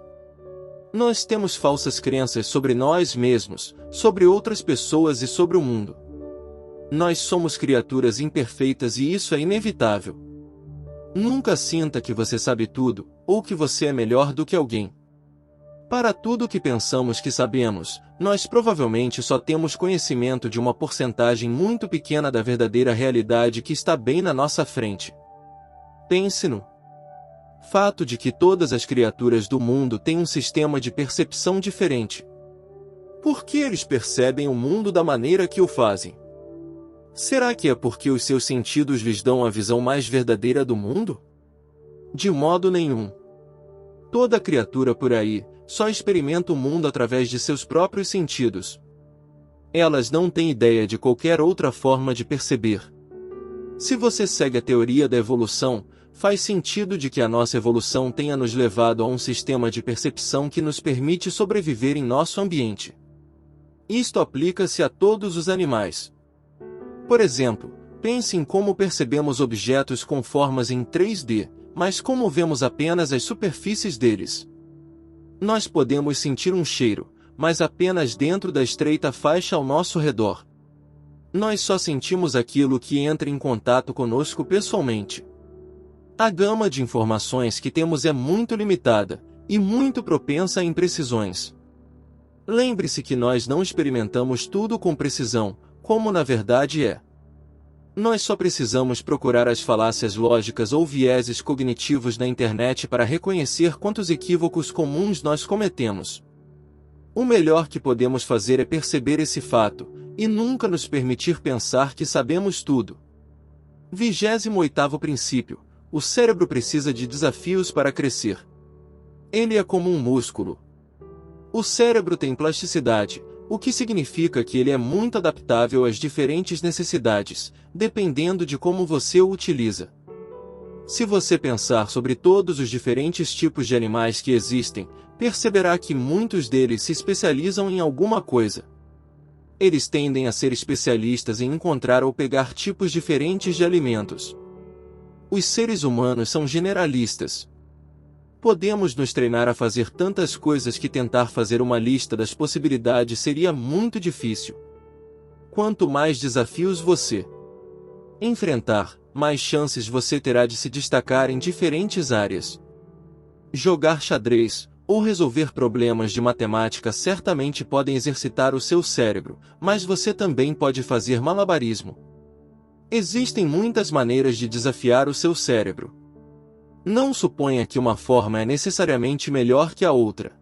Nós temos falsas crenças sobre nós mesmos, sobre outras pessoas e sobre o mundo. Nós somos criaturas imperfeitas e isso é inevitável. Nunca sinta que você sabe tudo, ou que você é melhor do que alguém. Para tudo que pensamos que sabemos, nós provavelmente só temos conhecimento de uma porcentagem muito pequena da verdadeira realidade que está bem na nossa frente. Pense no fato de que todas as criaturas do mundo têm um sistema de percepção diferente. Por que eles percebem o mundo da maneira que o fazem? Será que é porque os seus sentidos lhes dão a visão mais verdadeira do mundo? De modo nenhum. Toda criatura por aí só experimenta o mundo através de seus próprios sentidos. Elas não têm ideia de qualquer outra forma de perceber. Se você segue a teoria da evolução, faz sentido de que a nossa evolução tenha nos levado a um sistema de percepção que nos permite sobreviver em nosso ambiente. Isto aplica-se a todos os animais. Por exemplo, pense em como percebemos objetos com formas em 3D, mas como vemos apenas as superfícies deles. Nós podemos sentir um cheiro, mas apenas dentro da estreita faixa ao nosso redor. Nós só sentimos aquilo que entra em contato conosco pessoalmente. A gama de informações que temos é muito limitada, e muito propensa a imprecisões. Lembre-se que nós não experimentamos tudo com precisão, como na verdade é. Nós só precisamos procurar as falácias lógicas ou vieses cognitivos na internet para reconhecer quantos equívocos comuns nós cometemos. O melhor que podemos fazer é perceber esse fato, e nunca nos permitir pensar que sabemos tudo. 28º princípio. O cérebro precisa de desafios para crescer. Ele é como um músculo. O cérebro tem plasticidade, o que significa que ele é muito adaptável às diferentes necessidades, dependendo de como você o utiliza. Se você pensar sobre todos os diferentes tipos de animais que existem, perceberá que muitos deles se especializam em alguma coisa. Eles tendem a ser especialistas em encontrar ou pegar tipos diferentes de alimentos. Os seres humanos são generalistas. Podemos nos treinar a fazer tantas coisas que tentar fazer uma lista das possibilidades seria muito difícil. Quanto mais desafios você enfrentar, mais chances você terá de se destacar em diferentes áreas. Jogar xadrez ou resolver problemas de matemática certamente podem exercitar o seu cérebro, mas você também pode fazer malabarismo. Existem muitas maneiras de desafiar o seu cérebro. Não suponha que uma forma é necessariamente melhor que a outra.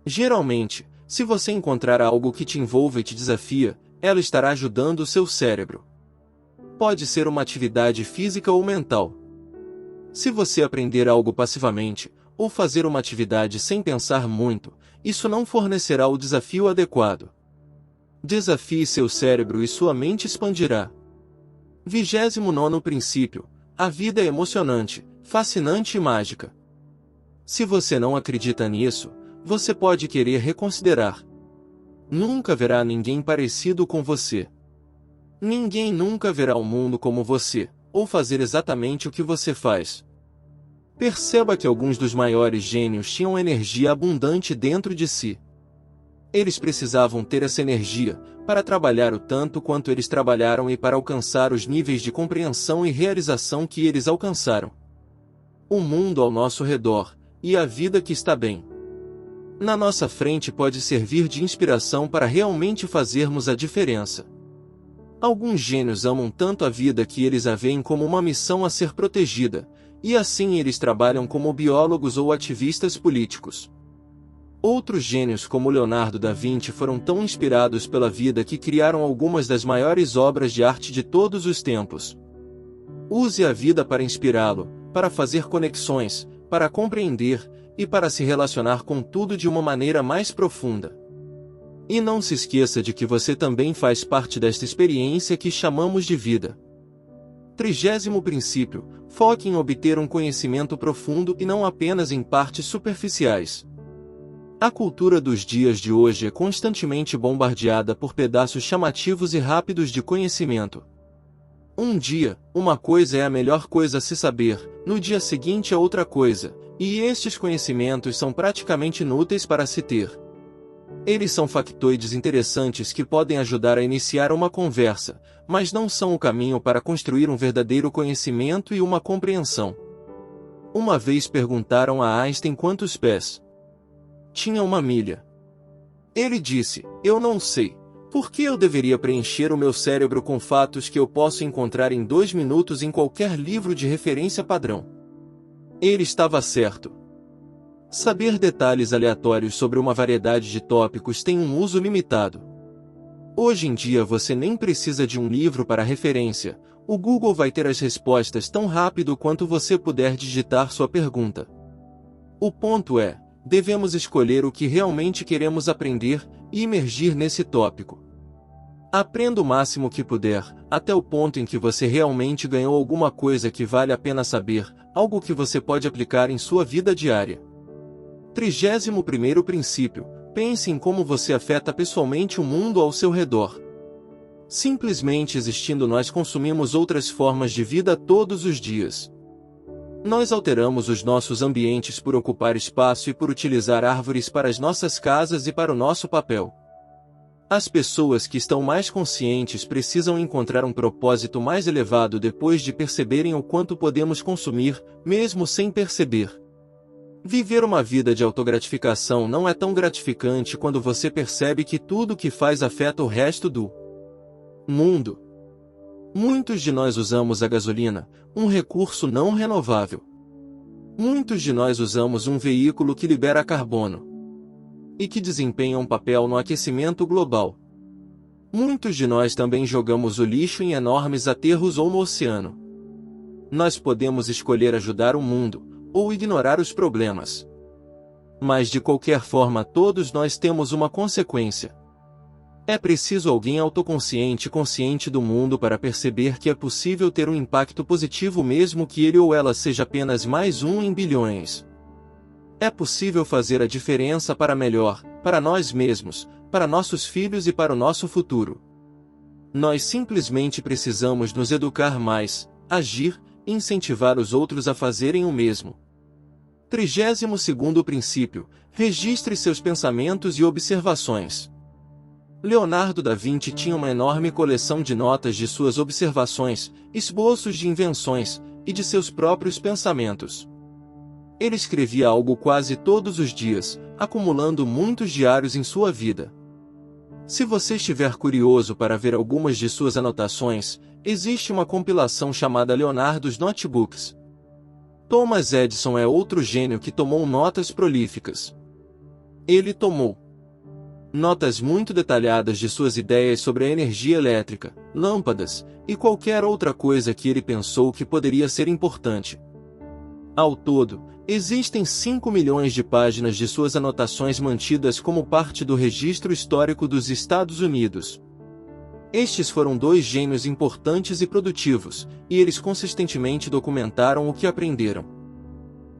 Geralmente, se você encontrar algo que te envolva e te desafia, ela estará ajudando o seu cérebro. Pode ser uma atividade física ou mental. Se você aprender algo passivamente, ou fazer uma atividade sem pensar muito, isso não fornecerá o desafio adequado. Desafie seu cérebro e sua mente expandirá. 29º princípio. A vida é emocionante, fascinante e mágica. Se você não acredita nisso, você pode querer reconsiderar. Nunca verá ninguém parecido com você. Ninguém nunca verá o mundo como você, ou fazer exatamente o que você faz. Perceba que alguns dos maiores gênios tinham energia abundante dentro de si. Eles precisavam ter essa energia para trabalhar o tanto quanto eles trabalharam e para alcançar os níveis de compreensão e realização que eles alcançaram. O mundo ao nosso redor, e a vida que está bem na nossa frente pode servir de inspiração para realmente fazermos a diferença. Alguns gênios amam tanto a vida que eles a veem como uma missão a ser protegida, e assim eles trabalham como biólogos ou ativistas políticos. Outros gênios como Leonardo da Vinci foram tão inspirados pela vida que criaram algumas das maiores obras de arte de todos os tempos. Use a vida para inspirá-lo, para fazer conexões, para compreender, e para se relacionar com tudo de uma maneira mais profunda. E não se esqueça de que você também faz parte desta experiência que chamamos de vida. 30º princípio. Foque em obter um conhecimento profundo e não apenas em partes superficiais. A cultura dos dias de hoje é constantemente bombardeada por pedaços chamativos e rápidos de conhecimento. Um dia, uma coisa é a melhor coisa a se saber, no dia seguinte é outra coisa, e estes conhecimentos são praticamente inúteis para se ter. Eles são factoides interessantes que podem ajudar a iniciar uma conversa, mas não são o caminho para construir um verdadeiro conhecimento e uma compreensão. Uma vez perguntaram a Einstein quantos pés tinha uma milha. Ele disse: "Eu não sei. Por que eu deveria preencher o meu cérebro com fatos que eu posso encontrar em 2 minutos em qualquer livro de referência padrão?" Ele estava certo. Saber detalhes aleatórios sobre uma variedade de tópicos tem um uso limitado. Hoje em dia você nem precisa de um livro para referência, o Google vai ter as respostas tão rápido quanto você puder digitar sua pergunta. O ponto é, devemos escolher o que realmente queremos aprender e imergir nesse tópico. Aprenda o máximo que puder, até o ponto em que você realmente ganhou alguma coisa que vale a pena saber, algo que você pode aplicar em sua vida diária. 31º princípio. Pense em como você afeta pessoalmente o mundo ao seu redor. Simplesmente existindo nós consumimos outras formas de vida todos os dias. Nós alteramos os nossos ambientes por ocupar espaço e por utilizar árvores para as nossas casas e para o nosso papel. As pessoas que estão mais conscientes precisam encontrar um propósito mais elevado depois de perceberem o quanto podemos consumir, mesmo sem perceber. Viver uma vida de autogratificação não é tão gratificante quando você percebe que tudo o que faz afeta o resto do mundo. Muitos de nós usamos a gasolina, um recurso não renovável. Muitos de nós usamos um veículo que libera carbono e que desempenha um papel no aquecimento global. Muitos de nós também jogamos o lixo em enormes aterros ou no oceano. Nós podemos escolher ajudar o mundo, ou ignorar os problemas. Mas de qualquer forma todos nós temos uma consequência. É preciso alguém autoconsciente e consciente do mundo para perceber que é possível ter um impacto positivo mesmo que ele ou ela seja apenas mais um em bilhões. É possível fazer a diferença para melhor, para nós mesmos, para nossos filhos e para o nosso futuro. Nós simplesmente precisamos nos educar mais, agir e incentivar os outros a fazerem o mesmo. 32º princípio: registre seus pensamentos e observações. Leonardo da Vinci tinha uma enorme coleção de notas de suas observações, esboços de invenções e de seus próprios pensamentos. Ele escrevia algo quase todos os dias, acumulando muitos diários em sua vida. Se você estiver curioso para ver algumas de suas anotações, existe uma compilação chamada Leonardo's Notebooks. Thomas Edison é outro gênio que tomou notas prolíficas. Ele tomou notas muito detalhadas de suas ideias sobre a energia elétrica, lâmpadas e qualquer outra coisa que ele pensou que poderia ser importante. Ao todo, existem 5 milhões de páginas de suas anotações mantidas como parte do registro histórico dos Estados Unidos. Estes foram dois gênios importantes e produtivos, e eles consistentemente documentaram o que aprenderam.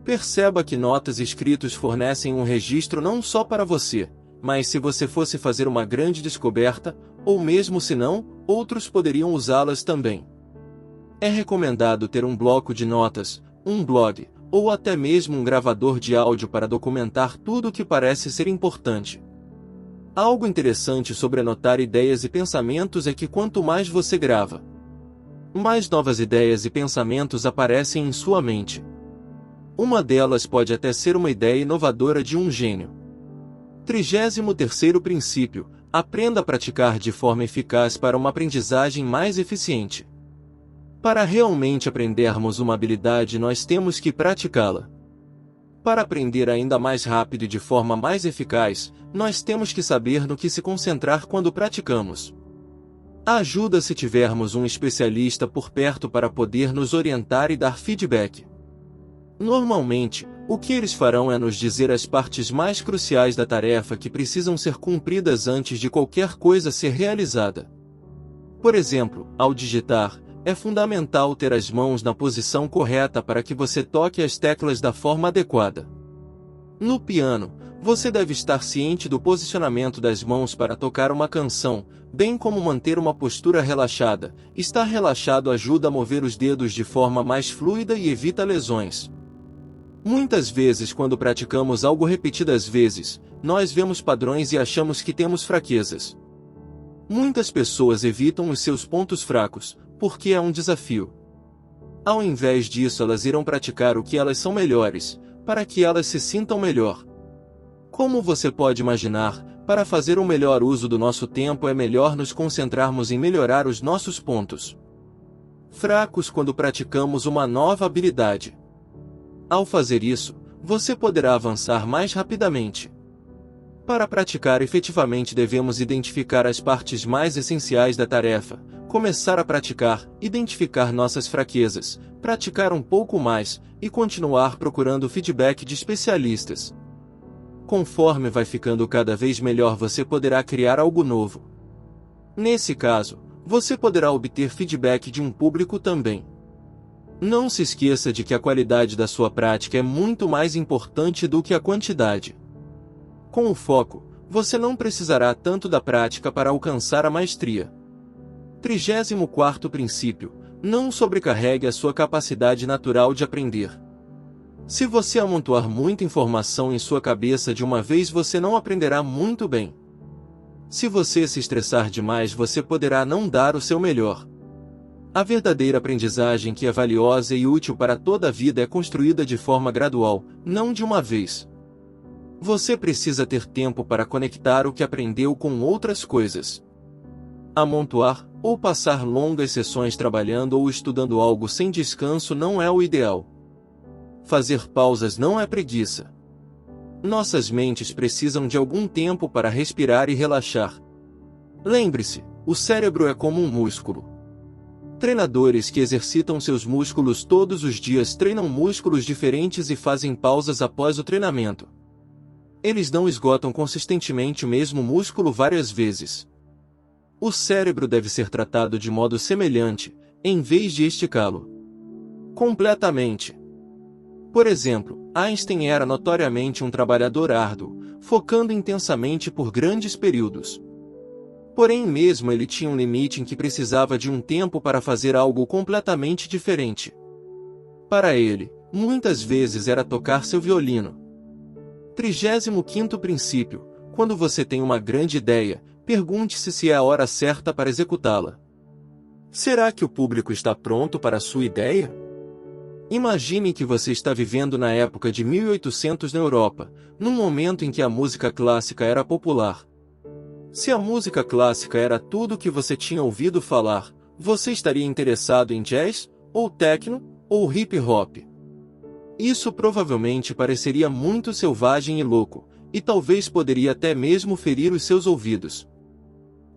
Perceba que notas escritas fornecem um registro não só para você, mas se você fosse fazer uma grande descoberta, ou mesmo se não, outros poderiam usá-las também. É recomendado ter um bloco de notas, um blog, ou até mesmo um gravador de áudio para documentar tudo o que parece ser importante. Algo interessante sobre anotar ideias e pensamentos é que quanto mais você grava, mais novas ideias e pensamentos aparecem em sua mente. Uma delas pode até ser uma ideia inovadora de um gênio. 33º princípio: aprenda a praticar de forma eficaz para uma aprendizagem mais eficiente. Para realmente aprendermos uma habilidade, nós temos que praticá-la. Para aprender ainda mais rápido e de forma mais eficaz, nós temos que saber no que se concentrar quando praticamos. Ajuda se tivermos um especialista por perto para poder nos orientar e dar feedback. Normalmente, o que eles farão é nos dizer as partes mais cruciais da tarefa que precisam ser cumpridas antes de qualquer coisa ser realizada. Por exemplo, ao digitar, é fundamental ter as mãos na posição correta para que você toque as teclas da forma adequada. No piano, você deve estar ciente do posicionamento das mãos para tocar uma canção, bem como manter uma postura relaxada. Estar relaxado ajuda a mover os dedos de forma mais fluida e evita lesões. Muitas vezes, quando praticamos algo repetidas vezes, nós vemos padrões e achamos que temos fraquezas. Muitas pessoas evitam os seus pontos fracos, porque é um desafio. Ao invés disso, elas irão praticar o que elas são melhores, para que elas se sintam melhor. Como você pode imaginar, para fazer um melhor uso do nosso tempo é melhor nos concentrarmos em melhorar os nossos pontos fracos quando praticamos uma nova habilidade. Ao fazer isso, você poderá avançar mais rapidamente. Para praticar efetivamente, devemos identificar as partes mais essenciais da tarefa, começar a praticar, identificar nossas fraquezas, praticar um pouco mais, e continuar procurando feedback de especialistas. Conforme vai ficando cada vez melhor, você poderá criar algo novo. Nesse caso, você poderá obter feedback de um público também. Não se esqueça de que a qualidade da sua prática é muito mais importante do que a quantidade. Com o foco, você não precisará tanto da prática para alcançar a maestria. 34º princípio: não sobrecarregue a sua capacidade natural de aprender. Se você amontoar muita informação em sua cabeça de uma vez, você não aprenderá muito bem. Se você se estressar demais, você poderá não dar o seu melhor. A verdadeira aprendizagem, que é valiosa e útil para toda a vida, é construída de forma gradual, não de uma vez. Você precisa ter tempo para conectar o que aprendeu com outras coisas. Amontoar, ou passar longas sessões trabalhando ou estudando algo sem descanso não é o ideal. Fazer pausas não é preguiça. Nossas mentes precisam de algum tempo para respirar e relaxar. Lembre-se, O cérebro é como um músculo. Treinadores que exercitam seus músculos todos os dias treinam músculos diferentes e fazem pausas após o treinamento. Eles não esgotam consistentemente o mesmo músculo várias vezes. O cérebro deve ser tratado de modo semelhante, em vez de esticá-lo completamente. Por exemplo, Einstein era notoriamente um trabalhador árduo, focando intensamente por grandes períodos. Porém, mesmo ele tinha um limite em que precisava de um tempo para fazer algo completamente diferente. Para ele, muitas vezes era tocar seu violino. 35º princípio: quando você tem uma grande ideia, pergunte-se se é a hora certa para executá-la. Será que o público está pronto para a sua ideia? Imagine que você está vivendo na época de 1800 na Europa, num momento em que a música clássica era popular. Se a música clássica era tudo o que você tinha ouvido falar, você estaria interessado em jazz, ou techno, ou hip hop? Isso provavelmente pareceria muito selvagem e louco, e talvez poderia até mesmo ferir os seus ouvidos.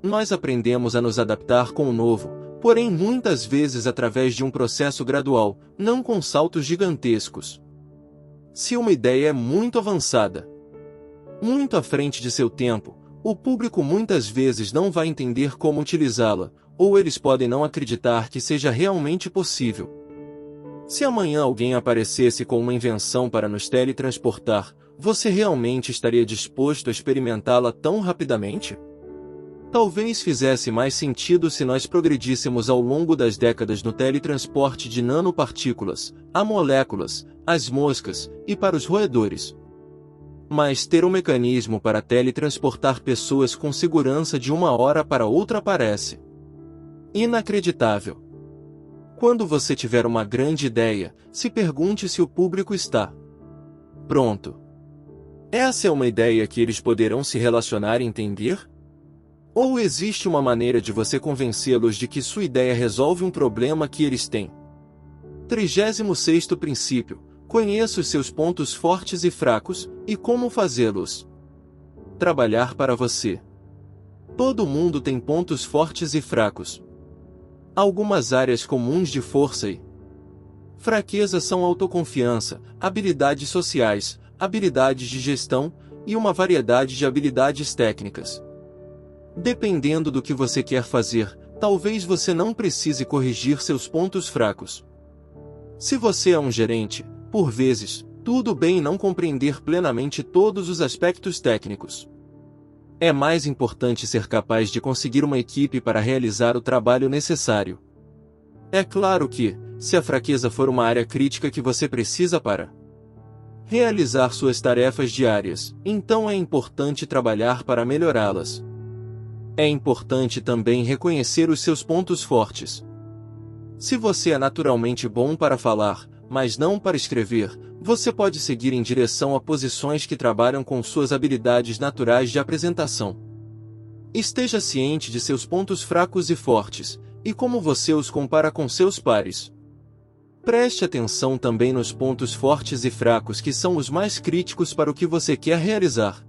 Nós aprendemos a nos adaptar com o novo, porém muitas vezes através de um processo gradual, não com saltos gigantescos. Se uma ideia é muito avançada, muito à frente de seu tempo, o público muitas vezes não vai entender como utilizá-la, ou eles podem não acreditar que seja realmente possível. Se amanhã alguém aparecesse com uma invenção para nos teletransportar, você realmente estaria disposto a experimentá-la tão rapidamente? Talvez fizesse mais sentido se nós progredíssemos ao longo das décadas no teletransporte de nanopartículas, a moléculas, às moscas e para os roedores. Mas ter um mecanismo para teletransportar pessoas com segurança de uma hora para outra parece inacreditável. Quando você tiver uma grande ideia, se pergunte se o público está pronto. Essa é uma ideia que eles poderão se relacionar e entender? Ou existe uma maneira de você convencê-los de que sua ideia resolve um problema que eles têm? 36º princípio: conheça os seus pontos fortes e fracos, e como fazê-los trabalhar para você. Todo mundo tem pontos fortes e fracos. Algumas áreas comuns de força e fraqueza são autoconfiança, habilidades sociais, habilidades de gestão, e uma variedade de habilidades técnicas. Dependendo do que você quer fazer, talvez você não precise corrigir seus pontos fracos. Se você é um gerente, por vezes, tudo bem não compreender plenamente todos os aspectos técnicos. É mais importante ser capaz de conseguir uma equipe para realizar o trabalho necessário. É claro que, se a fraqueza for uma área crítica que você precisa para realizar suas tarefas diárias, então é importante trabalhar para melhorá-las. É importante também reconhecer os seus pontos fortes. Se você é naturalmente bom para falar, mas não para escrever, você pode seguir em direção a posições que trabalham com suas habilidades naturais de apresentação. Esteja ciente de seus pontos fracos e fortes, e como você os compara com seus pares. Preste atenção também nos pontos fortes e fracos que são os mais críticos para o que você quer realizar.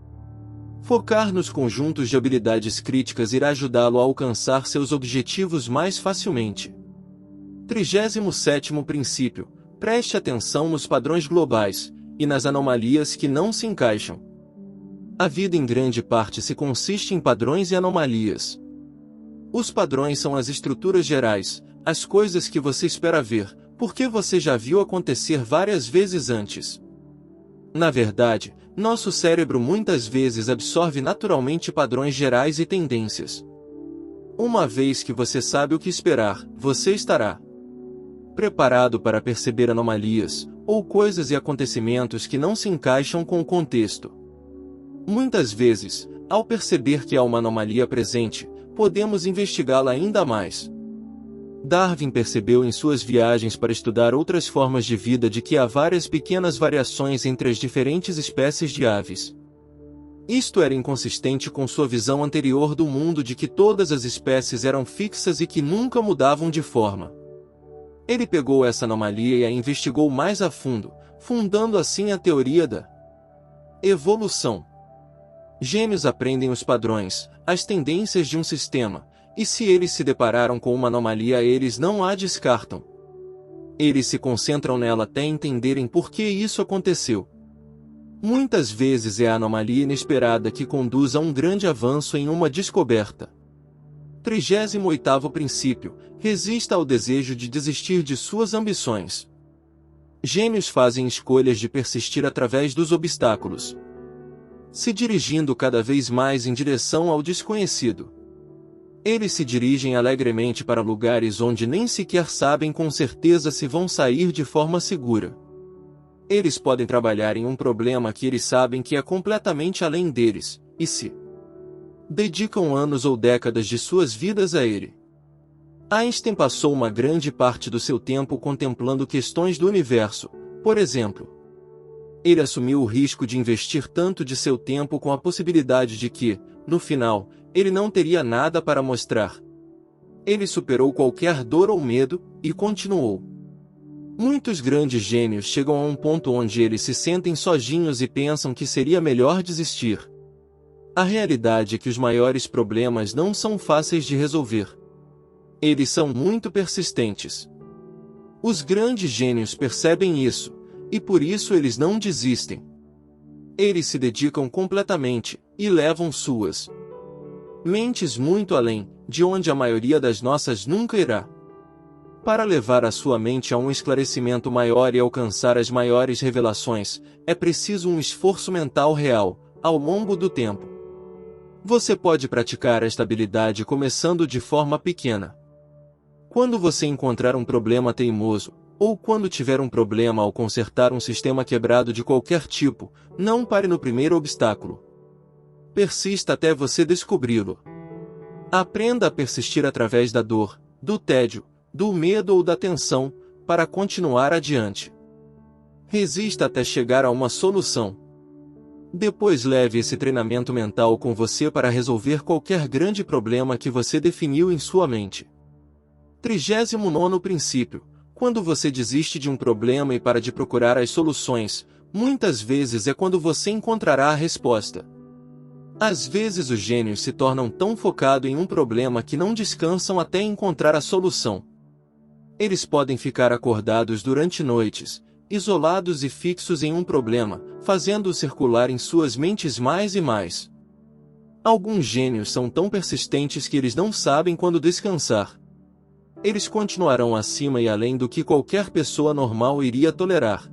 Focar nos conjuntos de habilidades críticas irá ajudá-lo a alcançar seus objetivos mais facilmente. 37º princípio: preste atenção nos padrões globais, e nas anomalias que não se encaixam. A vida em grande parte se consiste em padrões e anomalias. Os padrões são as estruturas gerais, as coisas que você espera ver, porque você já viu acontecer várias vezes antes. Na verdade, nosso cérebro muitas vezes absorve naturalmente padrões gerais e tendências. Uma vez que você sabe o que esperar, você estará preparado para perceber anomalias, ou coisas e acontecimentos que não se encaixam com o contexto. Muitas vezes, ao perceber que há uma anomalia presente, podemos investigá-la ainda mais. Darwin percebeu em suas viagens para estudar outras formas de vida de que há várias pequenas variações entre as diferentes espécies de aves. Isto era inconsistente com sua visão anterior do mundo de que todas as espécies eram fixas e que nunca mudavam de forma. Ele pegou essa anomalia e a investigou mais a fundo, fundando assim a teoria da evolução. Gêmeos aprendem os padrões, as tendências de um sistema, E se eles se depararam com uma anomalia, eles não a descartam. Eles se concentram nela até entenderem por que isso aconteceu. Muitas vezes é a anomalia inesperada que conduz a um grande avanço em uma descoberta. 38º princípio: resista ao desejo de desistir de suas ambições. Gênios fazem escolhas de persistir através dos obstáculos, se dirigindo cada vez mais em direção ao desconhecido. Eles se dirigem alegremente para lugares onde nem sequer sabem com certeza se vão sair de forma segura. Eles podem trabalhar em um problema que eles sabem que é completamente além deles, e se dedicam anos ou décadas de suas vidas a ele. Einstein passou uma grande parte do seu tempo contemplando questões do universo, por exemplo. Ele assumiu o risco de investir tanto de seu tempo com a possibilidade de que, no final, ele não teria nada para mostrar. Ele superou qualquer dor ou medo, e continuou. Muitos grandes gênios chegam a um ponto onde eles se sentem sozinhos e pensam que seria melhor desistir. A realidade é que os maiores problemas não são fáceis de resolver. Eles são muito persistentes. Os grandes gênios percebem isso, e por isso eles não desistem. Eles se dedicam completamente, e levam suas mentes muito além, de onde a maioria das nossas nunca irá. Para levar a sua mente a um esclarecimento maior e alcançar as maiores revelações, é preciso um esforço mental real, ao longo do tempo. Você pode praticar esta habilidade começando de forma pequena. Quando você encontrar um problema teimoso, ou quando tiver um problema ao consertar um sistema quebrado de qualquer tipo, não pare no primeiro obstáculo. Persista até você descobri-lo. Aprenda a persistir através da dor, do tédio, do medo ou da tensão, para continuar adiante. Resista até chegar a uma solução. Depois leve esse treinamento mental com você para resolver qualquer grande problema que você definiu em sua mente. 39º princípio: quando você desiste de um problema e para de procurar as soluções, muitas vezes é quando você encontrará a resposta. Às vezes os gênios se tornam tão focados em um problema que não descansam até encontrar a solução. Eles podem ficar acordados durante noites, isolados e fixos em um problema, fazendo-o circular em suas mentes mais e mais. Alguns gênios são tão persistentes que eles não sabem quando descansar. Eles continuarão acima e além do que qualquer pessoa normal iria tolerar.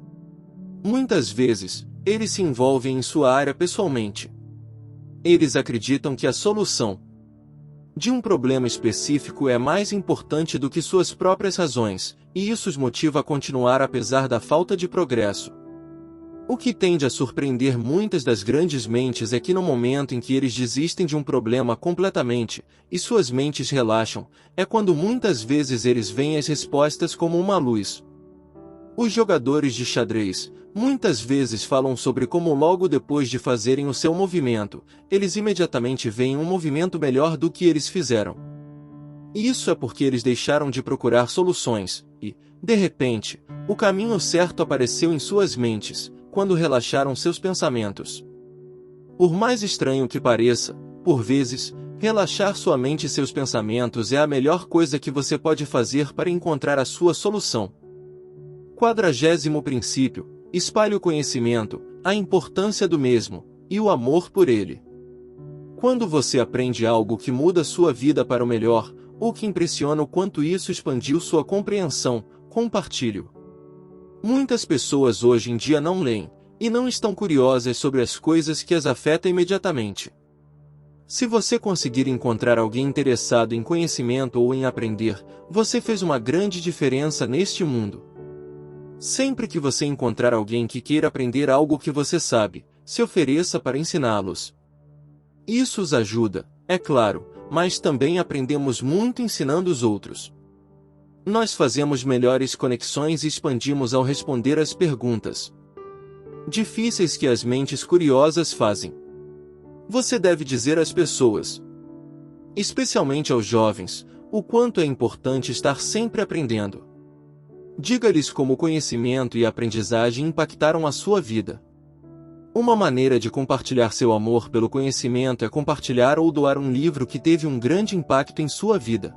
Muitas vezes, eles se envolvem em sua área pessoalmente. Eles acreditam que a solução de um problema específico é mais importante do que suas próprias razões, e isso os motiva a continuar apesar da falta de progresso. O que tende a surpreender muitas das grandes mentes é que no momento em que eles desistem de um problema completamente, e suas mentes relaxam, é quando muitas vezes eles veem as respostas como uma luz. Os jogadores de xadrez, muitas vezes falam sobre como logo depois de fazerem o seu movimento, eles imediatamente veem um movimento melhor do que eles fizeram. Isso é porque eles deixaram de procurar soluções, e, de repente, o caminho certo apareceu em suas mentes, quando relaxaram seus pensamentos. Por mais estranho que pareça, por vezes, relaxar sua mente e seus pensamentos é a melhor coisa que você pode fazer para encontrar a sua solução. 40º princípio: espalhe o conhecimento, a importância do mesmo, e o amor por ele. Quando você aprende algo que muda sua vida para o melhor, ou que impressiona o quanto isso expandiu sua compreensão, compartilhe-o. Muitas pessoas hoje em dia não leem, e não estão curiosas sobre as coisas que as afetam imediatamente. Se você conseguir encontrar alguém interessado em conhecimento ou em aprender, você fez uma grande diferença neste mundo. Sempre que você encontrar alguém que queira aprender algo que você sabe, se ofereça para ensiná-los. Isso os ajuda, é claro, mas também aprendemos muito ensinando os outros. Nós fazemos melhores conexões e expandimos ao responder às perguntas difíceis que as mentes curiosas fazem. Você deve dizer às pessoas, especialmente aos jovens, o quanto é importante estar sempre aprendendo. Diga-lhes como o conhecimento e a aprendizagem impactaram a sua vida. Uma maneira de compartilhar seu amor pelo conhecimento é compartilhar ou doar um livro que teve um grande impacto em sua vida.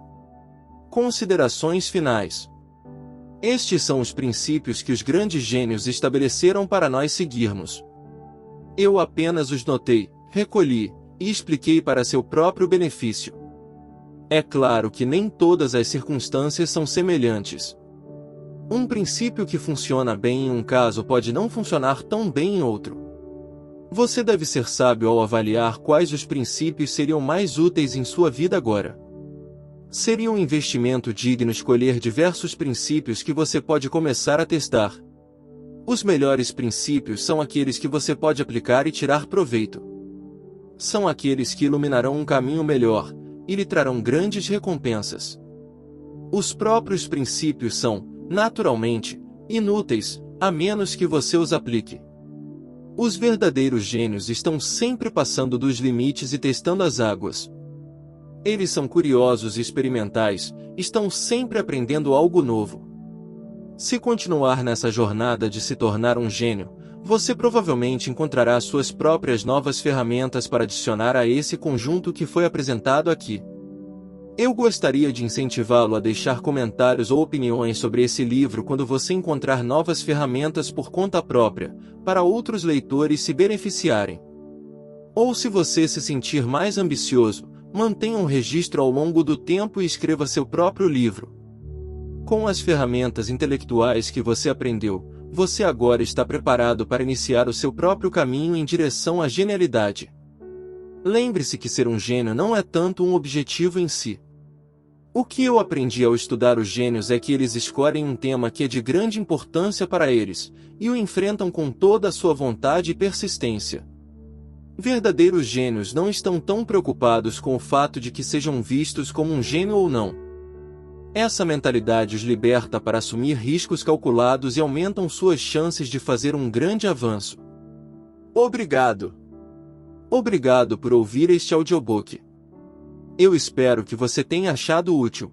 Considerações finais. Estes são os princípios que os grandes gênios estabeleceram para nós seguirmos. Eu apenas os notei, recolhi e expliquei para seu próprio benefício. É claro que nem todas as circunstâncias são semelhantes. Um princípio que funciona bem em um caso pode não funcionar tão bem em outro. Você deve ser sábio ao avaliar quais os princípios seriam mais úteis em sua vida agora. Seria um investimento digno escolher diversos princípios que você pode começar a testar. Os melhores princípios são aqueles que você pode aplicar e tirar proveito. São aqueles que iluminarão um caminho melhor e lhe trarão grandes recompensas. Os próprios princípios são, naturalmente, inúteis, a menos que você os aplique. Os verdadeiros gênios estão sempre passando dos limites e testando as águas. Eles são curiosos e experimentais, estão sempre aprendendo algo novo. Se continuar nessa jornada de se tornar um gênio, você provavelmente encontrará suas próprias novas ferramentas para adicionar a esse conjunto que foi apresentado aqui. Eu gostaria de incentivá-lo a deixar comentários ou opiniões sobre esse livro quando você encontrar novas ferramentas por conta própria, para outros leitores se beneficiarem. Ou se você se sentir mais ambicioso, mantenha um registro ao longo do tempo e escreva seu próprio livro. Com as ferramentas intelectuais que você aprendeu, você agora está preparado para iniciar o seu próprio caminho em direção à genialidade. Lembre-se que ser um gênio não é tanto um objetivo em si. O que eu aprendi ao estudar os gênios é que eles escolhem um tema que é de grande importância para eles, e o enfrentam com toda a sua vontade e persistência. Verdadeiros gênios não estão tão preocupados com o fato de que sejam vistos como um gênio ou não. Essa mentalidade os liberta para assumir riscos calculados e aumentam suas chances de fazer um grande avanço. Obrigado! Obrigado por ouvir este audiobook. Eu espero que você tenha achado útil.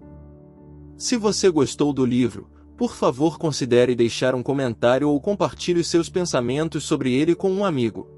Se você gostou do livro, por favor considere deixar um comentário ou compartilhe seus pensamentos sobre ele com um amigo.